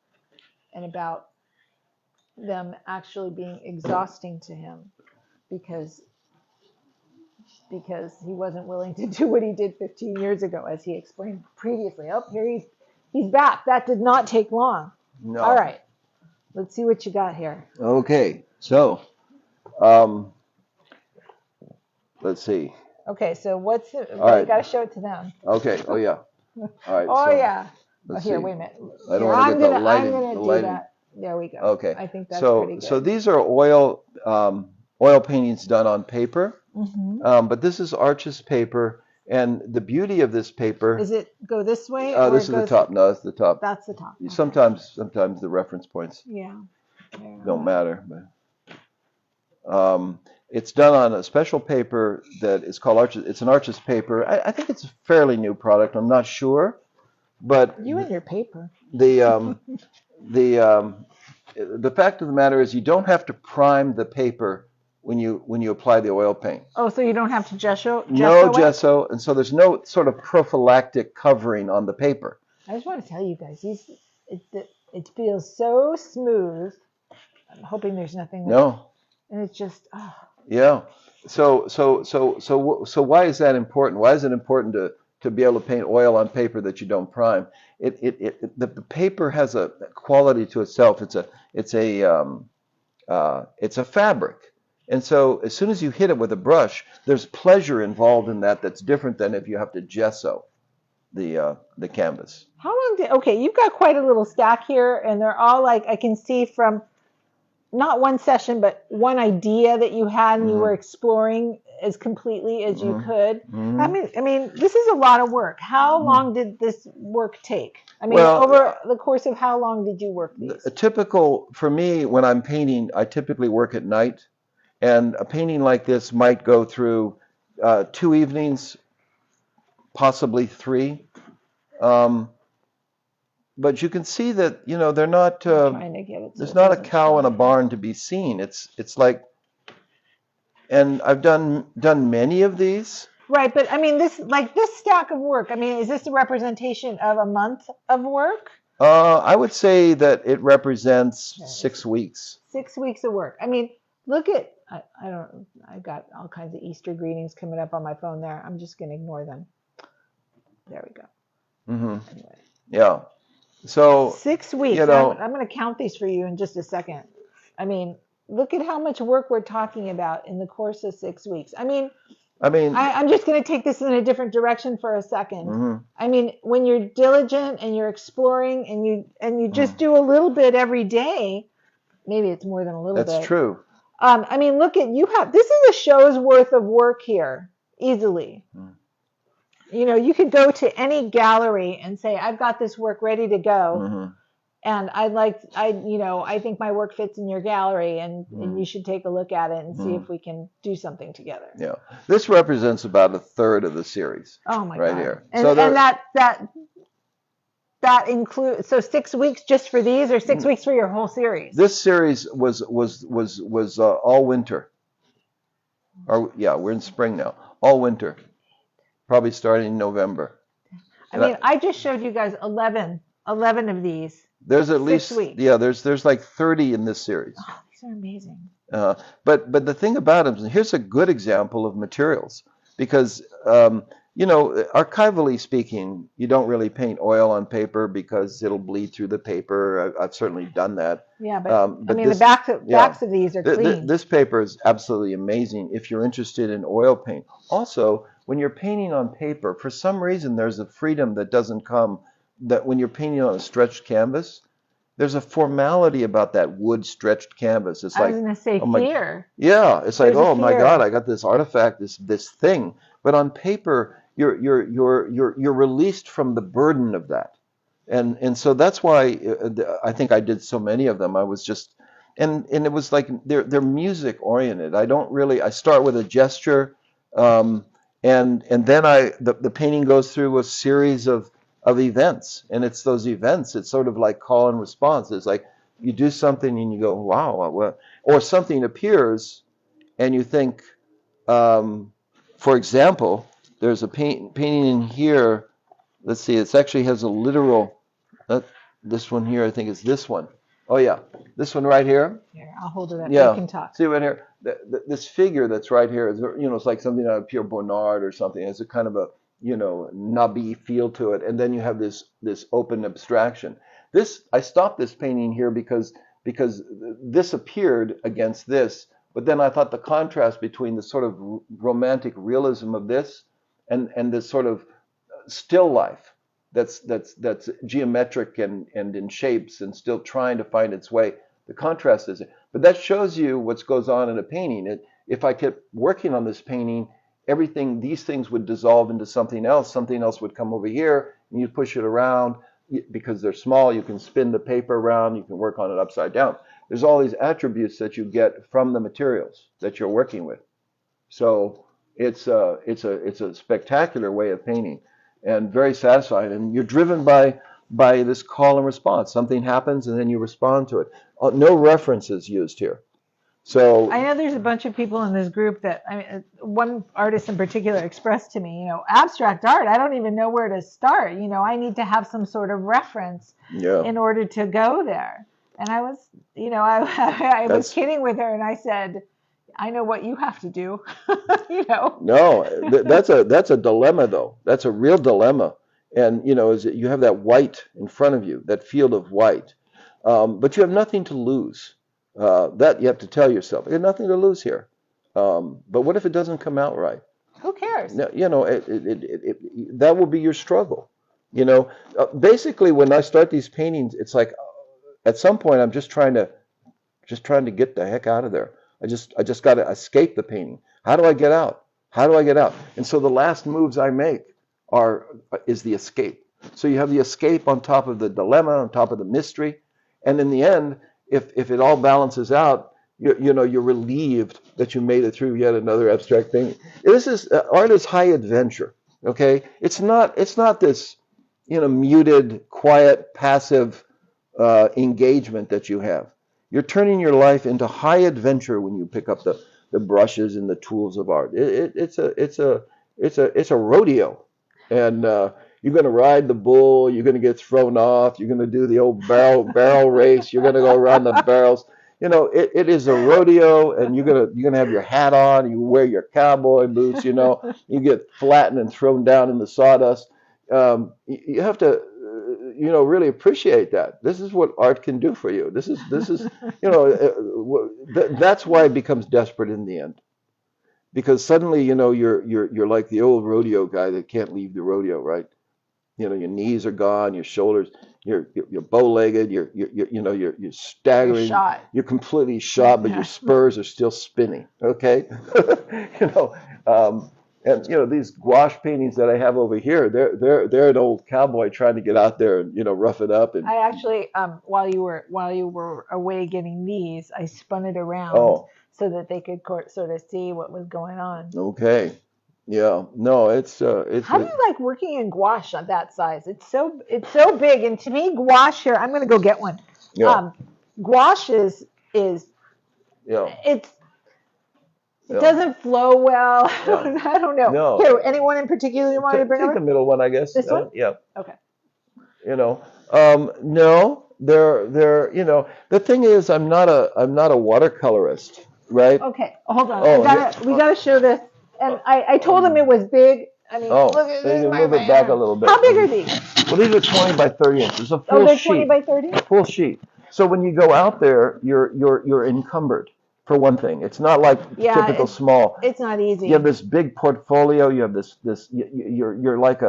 [SPEAKER 1] and about them actually being exhausting to him because he wasn't willing to do what he did 15 years ago, as he explained previously. Oh, here he's back. That did not take long.
[SPEAKER 2] No.
[SPEAKER 1] All right, let's see what you got here.
[SPEAKER 2] Okay. So, um, let's see.
[SPEAKER 1] Okay, so what's it?
[SPEAKER 2] All right.
[SPEAKER 1] You got to show it to them.
[SPEAKER 2] Okay. Oh yeah. All right.
[SPEAKER 1] Oh
[SPEAKER 2] so
[SPEAKER 1] yeah.
[SPEAKER 2] let's
[SPEAKER 1] Here,
[SPEAKER 2] see.
[SPEAKER 1] wait a minute.
[SPEAKER 2] I don't
[SPEAKER 1] Here,
[SPEAKER 2] want to get the lighting.
[SPEAKER 1] I'm gonna
[SPEAKER 2] the
[SPEAKER 1] do
[SPEAKER 2] lighting.
[SPEAKER 1] that. There we go.
[SPEAKER 2] Okay.
[SPEAKER 1] I think that's pretty good.
[SPEAKER 2] So these are oil paintings done on paper, but this is Arches paper, and the beauty of this paper.
[SPEAKER 1] Is it go this way?
[SPEAKER 2] This is the top. No, that's the top.
[SPEAKER 1] That's the top. Okay.
[SPEAKER 2] Sometimes the reference points don't matter. But, it's done on a special paper that is called Arches. It's an Arches paper. I think it's a fairly new product. I'm not sure, but
[SPEAKER 1] you and your paper.
[SPEAKER 2] The fact of the matter is you don't have to prime the paper when you apply the oil paint.
[SPEAKER 1] Oh, so you don't have to gesso?
[SPEAKER 2] No gesso, and so there's no sort of prophylactic covering on the paper.
[SPEAKER 1] I just want to tell you guys, it feels so smooth. I'm hoping there's nothing.
[SPEAKER 2] No.
[SPEAKER 1] And it's just. Oh.
[SPEAKER 2] Yeah. So why is that important? Why is it important to be able to paint oil on paper that you don't prime? The paper has a quality to itself. It's a fabric, and so as soon as you hit it with a brush, there's pleasure involved in that that's different than if you have to gesso the canvas.
[SPEAKER 1] How long okay, you've got quite a little stack here, and they're all like, I can see from not one session, but one idea that you had, and you were exploring as completely as you could. I mean, this is a lot of work. How long did this work take? I mean, over the course of how long did you work these?
[SPEAKER 2] Typical for me, when I'm painting, I typically work at night, and a painting like this might go through 2 evenings, possibly 3. But you can see that they're not.
[SPEAKER 1] Trying to get it
[SPEAKER 2] there's not a cow in a barn to be seen. It's like, and I've done many of these.
[SPEAKER 1] Right, but I mean, this stack of work. I mean, is this a representation of a month of work?
[SPEAKER 2] I would say that it represents 6 weeks.
[SPEAKER 1] 6 weeks of work. I mean, look at. I've got all kinds of Easter greetings coming up on my phone there. I'm just going to ignore them. There we go. Anyway.
[SPEAKER 2] Yeah. So
[SPEAKER 1] 6 weeks. I'm going to count these for you in just a second. I mean, look at how much work we're talking about in the course of 6 weeks. I mean,
[SPEAKER 2] I mean,
[SPEAKER 1] I'm just going to take this in a different direction for a second.
[SPEAKER 2] mhm,
[SPEAKER 1] I mean, when you're diligent and you're exploring and you just
[SPEAKER 2] mhm.
[SPEAKER 1] do a little bit every day, maybe it's more than a little
[SPEAKER 2] That's
[SPEAKER 1] bit.
[SPEAKER 2] true.
[SPEAKER 1] I mean, look at you have this is a show's worth of work here easily.
[SPEAKER 2] Mm.
[SPEAKER 1] You know, you could go to any gallery and say, I've got this work ready to go.
[SPEAKER 2] Mhm,
[SPEAKER 1] And I think my work fits in your gallery and you
[SPEAKER 2] mhm,
[SPEAKER 1] should take a look at it and see
[SPEAKER 2] mhm.
[SPEAKER 1] if we can do something together.
[SPEAKER 2] Yeah. This represents about a third of the series
[SPEAKER 1] Oh my
[SPEAKER 2] right
[SPEAKER 1] God.
[SPEAKER 2] here.
[SPEAKER 1] And
[SPEAKER 2] So there,
[SPEAKER 1] that includes, so 6 weeks just for these or 6 weeks for your whole series?
[SPEAKER 2] this series was all winter. Or yeah, we're in spring now. All winter, probably starting in November.
[SPEAKER 1] I
[SPEAKER 2] And
[SPEAKER 1] mean, I just showed you guys 11 of these,
[SPEAKER 2] there's at
[SPEAKER 1] 6
[SPEAKER 2] least
[SPEAKER 1] weeks.
[SPEAKER 2] yeah, there's like 30 in this series.
[SPEAKER 1] Oh, these are amazing.
[SPEAKER 2] But the thing about them, here's a good example of materials because archivally speaking, you don't really paint oil on paper because it'll bleed through the paper. I've certainly done that.
[SPEAKER 1] Yeah, but I
[SPEAKER 2] But
[SPEAKER 1] mean, the
[SPEAKER 2] this, yeah,
[SPEAKER 1] backs of these are clean.
[SPEAKER 2] this paper is absolutely amazing if you're interested in oil paint. Also, when you're painting on paper, for some reason, there's a freedom that doesn't come that when you're painting on a stretched canvas. There's a formality about that wood stretched canvas. It's
[SPEAKER 1] I was
[SPEAKER 2] like,
[SPEAKER 1] going to say
[SPEAKER 2] oh my,
[SPEAKER 1] fear.
[SPEAKER 2] yeah, it's like,
[SPEAKER 1] There's a
[SPEAKER 2] oh my God,
[SPEAKER 1] fear.
[SPEAKER 2] I got this artifact, this thing. But on paper, you're released from the burden of that. And so that's why I think I did so many of them. I was just, and it was like they're music oriented. I start with a gesture, um, and then the painting goes through a series of events, and it's those events. It's sort of like call and response. It's like you do something and you go, wow, or something appears, and you think, for example, there's a painting in here. Let's see, it actually has a literal. Uh, this one here, I think is this one. Oh yeah, this one right here.
[SPEAKER 1] Here, I'll hold it up. You
[SPEAKER 2] Yeah.
[SPEAKER 1] can talk.
[SPEAKER 2] See right here, this figure that's right here is, it's like something out of Pierre Bonnard or something. It's a kind of a, nubby feel to it, and then you have this open abstraction. I stopped this painting here because this appeared against this, but then I thought the contrast between the sort of romantic realism of this and this sort of still life that's geometric and in shapes and still trying to find its way. The contrast is it. But that shows you what goes on in a painting. If I kept working on this painting, these things would dissolve into something else. Something else would come over here, and you push it around. Because they're small, you can spin the paper around. You can work on it upside down. There's all these attributes that you get from the materials that you're working with. So it's a spectacular way of painting and very satisfying. And you're driven by this call and response. Something happens and then you respond to it. No references used here. So
[SPEAKER 1] I know there's a bunch of people in this group that, one artist in particular expressed to me, abstract art, I don't even know where to start. I need to have some sort of reference
[SPEAKER 2] yeah,
[SPEAKER 1] in order to go there. And I was, I was kidding with her and I said, I know what you have to do,
[SPEAKER 2] No, that's a dilemma though. That's a real dilemma. And is that you have that white in front of you, that field of white, but you have nothing to lose. That you have to tell yourself. You have nothing to lose here. But what if it doesn't come out right?
[SPEAKER 1] Who cares?
[SPEAKER 2] That will be your struggle. Basically, when I start these paintings, it's like at some point I'm just trying to get the heck out of there. I just got to escape the painting. How do I get out? How do I get out? And so the last moves I make is the escape. So you have the escape on top of the dilemma, on top of the mystery, and in the end, if it all balances out, you're relieved that you made it through yet another abstract painting. This is art is high adventure. Okay, it's not this muted, quiet, passive engagement that you have. You're turning your life into high adventure when you pick up the brushes and the tools of art. It's a rodeo, and you're going to ride the bull. You're going to get thrown off. You're going to do the old barrel race. You're going to go around the barrels. It is a rodeo, and you're gonna have your hat on. You wear your cowboy boots. You get flattened and thrown down in the sawdust. You have to really appreciate that. This is what art can do for you. This is that's why it becomes desperate in the end. because suddenly, you're like the old rodeo guy that can't leave the rodeo, right? Your knees are gone, your shoulders, you're bow-legged, you're
[SPEAKER 1] You're
[SPEAKER 2] staggering,
[SPEAKER 1] shot.
[SPEAKER 2] you're completely shot, but your
[SPEAKER 1] Yeah.
[SPEAKER 2] spurs are still spinning. Okay, you know, um, and these gouache paintings that I have over here, they're an old cowboy trying to get out there and rough it up and
[SPEAKER 1] I actually, while you were away getting these, I spun it around
[SPEAKER 2] oh,
[SPEAKER 1] so that they could sort of see what was going on.
[SPEAKER 2] okay, yeah, no, it's
[SPEAKER 1] How do you like working in gouache on that size? It's so big, and to me, gouache here. I'm gonna go get one.
[SPEAKER 2] yeah,
[SPEAKER 1] Um, Gouache is
[SPEAKER 2] yeah,
[SPEAKER 1] it's it
[SPEAKER 2] yeah,
[SPEAKER 1] doesn't flow well.
[SPEAKER 2] yeah,
[SPEAKER 1] I don't know.
[SPEAKER 2] no.
[SPEAKER 1] Here, anyone in particular you wanted to bring
[SPEAKER 2] Take the
[SPEAKER 1] over?
[SPEAKER 2] middle one, I guess.
[SPEAKER 1] This one?
[SPEAKER 2] Yeah.
[SPEAKER 1] Okay.
[SPEAKER 2] No, the thing is, I'm not a watercolorist, right?
[SPEAKER 1] Okay. Hold on.
[SPEAKER 2] Oh, here,
[SPEAKER 1] We gotta show this. And I told him it was big. I mean,
[SPEAKER 2] oh,
[SPEAKER 1] look at
[SPEAKER 2] so you
[SPEAKER 1] this
[SPEAKER 2] can
[SPEAKER 1] my
[SPEAKER 2] move it back a
[SPEAKER 1] arm.
[SPEAKER 2] little bit.
[SPEAKER 1] How big are these?
[SPEAKER 2] Well, these are 20 by 30 inches, a
[SPEAKER 1] Oh,
[SPEAKER 2] full
[SPEAKER 1] they're 20
[SPEAKER 2] sheet,
[SPEAKER 1] by 30?
[SPEAKER 2] full sheet. So when you go out there, you're encumbered for one thing. It's not like
[SPEAKER 1] Yeah,
[SPEAKER 2] typical small.
[SPEAKER 1] it's not
[SPEAKER 2] You have
[SPEAKER 1] easy.
[SPEAKER 2] this big portfolio. You have this. You're like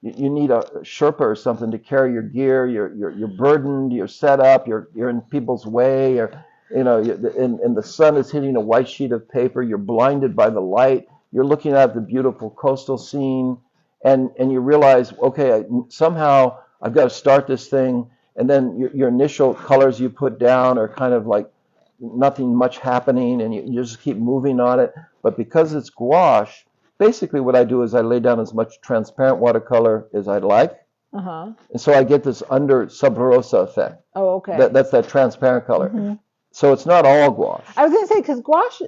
[SPEAKER 2] you need a Sherpa or something to carry your gear. You're burdened. You're set up. You're in people's way. Or and the sun is hitting a white sheet of paper. You're blinded by the light. You're looking at the beautiful coastal scene, and you realize, okay, somehow I've got to start this thing. And then your initial colors you put down are kind of like nothing much happening, and you just keep moving on it. But because it's gouache, basically what I do is I lay down as much transparent watercolor as I like,
[SPEAKER 1] Uh-huh.
[SPEAKER 2] and so I get this under subrosa effect.
[SPEAKER 1] Oh, okay.
[SPEAKER 2] That's that transparent color.
[SPEAKER 1] Hmm.
[SPEAKER 2] So it's not all gouache.
[SPEAKER 1] I was gonna say because gouache,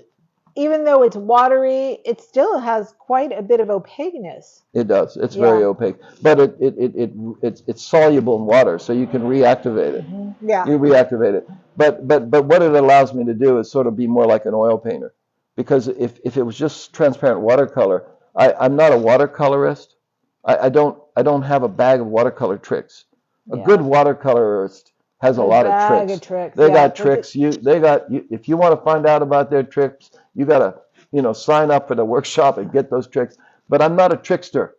[SPEAKER 1] even though it's watery, it still has quite a bit of opaqueness.
[SPEAKER 2] It does. It's very
[SPEAKER 1] Yeah.
[SPEAKER 2] opaque, but it's soluble in water, so you can reactivate it.
[SPEAKER 1] Yeah.
[SPEAKER 2] You reactivate it. But what it allows me to do is sort of be more like an oil painter, because if it was just transparent watercolor, I'm not a watercolorist. I don't have a bag of watercolor tricks. A good
[SPEAKER 1] Yeah.
[SPEAKER 2] watercolorist has a
[SPEAKER 1] A
[SPEAKER 2] lot of
[SPEAKER 1] bag
[SPEAKER 2] tricks.
[SPEAKER 1] of tricks.
[SPEAKER 2] They
[SPEAKER 1] Yeah.
[SPEAKER 2] got tricks. If you want to find out about their tricks, you gotta sign up for the workshop and get those tricks. But I'm not a trickster.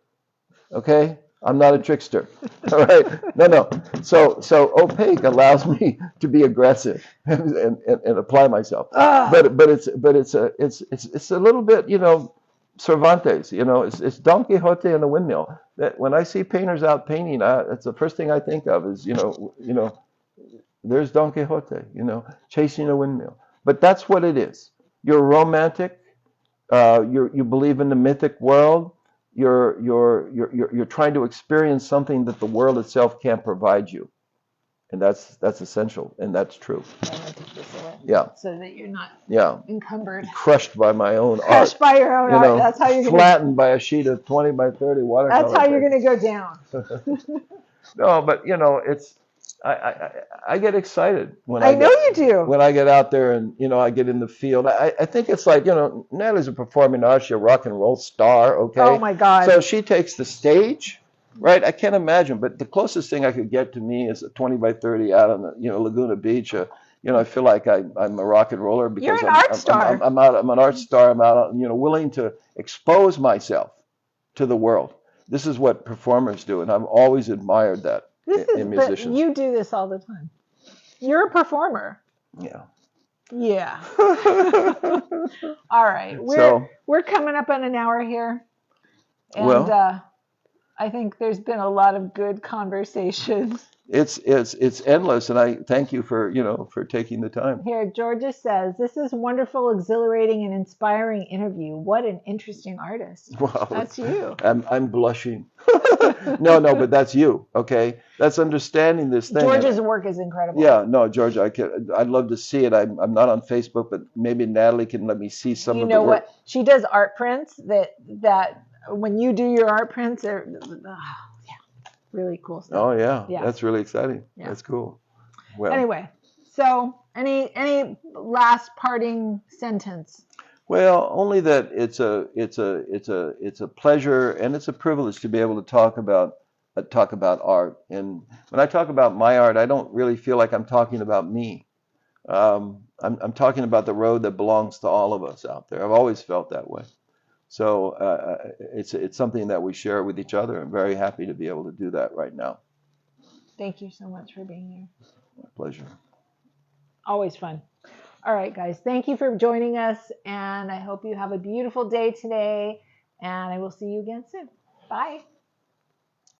[SPEAKER 2] Okay? I'm not a trickster. All right? No. So opaque allows me to be aggressive and apply myself.
[SPEAKER 1] Ah.
[SPEAKER 2] But it's a little bit, Cervantes, it's Don Quixote and the windmill. That when I see painters out painting, that's the first thing I think of is, there's Don Quixote, chasing a windmill. But that's what it is. You're romantic. You believe in the mythic world. You're trying to experience something that the world itself can't provide you, and that's essential, and that's true.
[SPEAKER 1] I'm gonna take this away
[SPEAKER 2] Yeah,
[SPEAKER 1] so that you're not
[SPEAKER 2] yeah.
[SPEAKER 1] encumbered.
[SPEAKER 2] Crushed by my own
[SPEAKER 1] Crushed
[SPEAKER 2] art,
[SPEAKER 1] by your own art. That's how you're gonna.
[SPEAKER 2] flattened by a sheet of 20 by 30
[SPEAKER 1] That's
[SPEAKER 2] watercolor
[SPEAKER 1] how you're
[SPEAKER 2] paper.
[SPEAKER 1] gonna go down.
[SPEAKER 2] No, but it's I get excited when
[SPEAKER 1] I know you do.
[SPEAKER 2] when I get out there and I get in the field. I think it's like Natalie's a performing artist, she's a rock and roll star, okay?
[SPEAKER 1] Oh my God.
[SPEAKER 2] So she takes the stage, right? I can't imagine, but the closest thing I could get to me is a 20 by 30 out on the Laguna Beach. I feel like I'm a rock and roller because
[SPEAKER 1] You're an art star.
[SPEAKER 2] I'm an art star. I'm out, willing to expose myself to the world. This is what performers do, and I've always admired that in
[SPEAKER 1] But
[SPEAKER 2] musicians.
[SPEAKER 1] you do this all the time. You're a performer.
[SPEAKER 2] Yeah.
[SPEAKER 1] Yeah. All right. We're coming up on an hour here. And
[SPEAKER 2] Well,
[SPEAKER 1] I think there's been a lot of good conversations.
[SPEAKER 2] it's endless, and I thank you for taking the time.
[SPEAKER 1] Here, Georgia says, this is wonderful, exhilarating, and inspiring interview. What an interesting artist.
[SPEAKER 2] Wow.
[SPEAKER 1] That's you.
[SPEAKER 2] I'm blushing. No, but that's you, okay? That's understanding this thing.
[SPEAKER 1] Georgia's work is incredible.
[SPEAKER 2] Yeah, no, George, I'd love to see it. I'm not on Facebook, but maybe Natalie can let me see some
[SPEAKER 1] You
[SPEAKER 2] of
[SPEAKER 1] know
[SPEAKER 2] the work.
[SPEAKER 1] what? She does art prints that when you do your art prints, they're really cool stuff.
[SPEAKER 2] Oh yeah,
[SPEAKER 1] Yeah.
[SPEAKER 2] that's really exciting.
[SPEAKER 1] Yeah.
[SPEAKER 2] That's cool. Well,
[SPEAKER 1] Anyway, so any last parting sentence?
[SPEAKER 2] well, only that it's a pleasure and it's a privilege to be able to talk about art. And when I talk about my art, I don't really feel like I'm talking about me. I'm talking about the road that belongs to all of us out there. I've always felt that way. So it's something that we share with each other. I'm very happy to be able to do that right now.
[SPEAKER 1] Thank you so much for being here.
[SPEAKER 2] My pleasure.
[SPEAKER 1] Always fun. All right, guys, thank you for joining us, and I hope you have a beautiful day today, and I will see you again soon. Bye.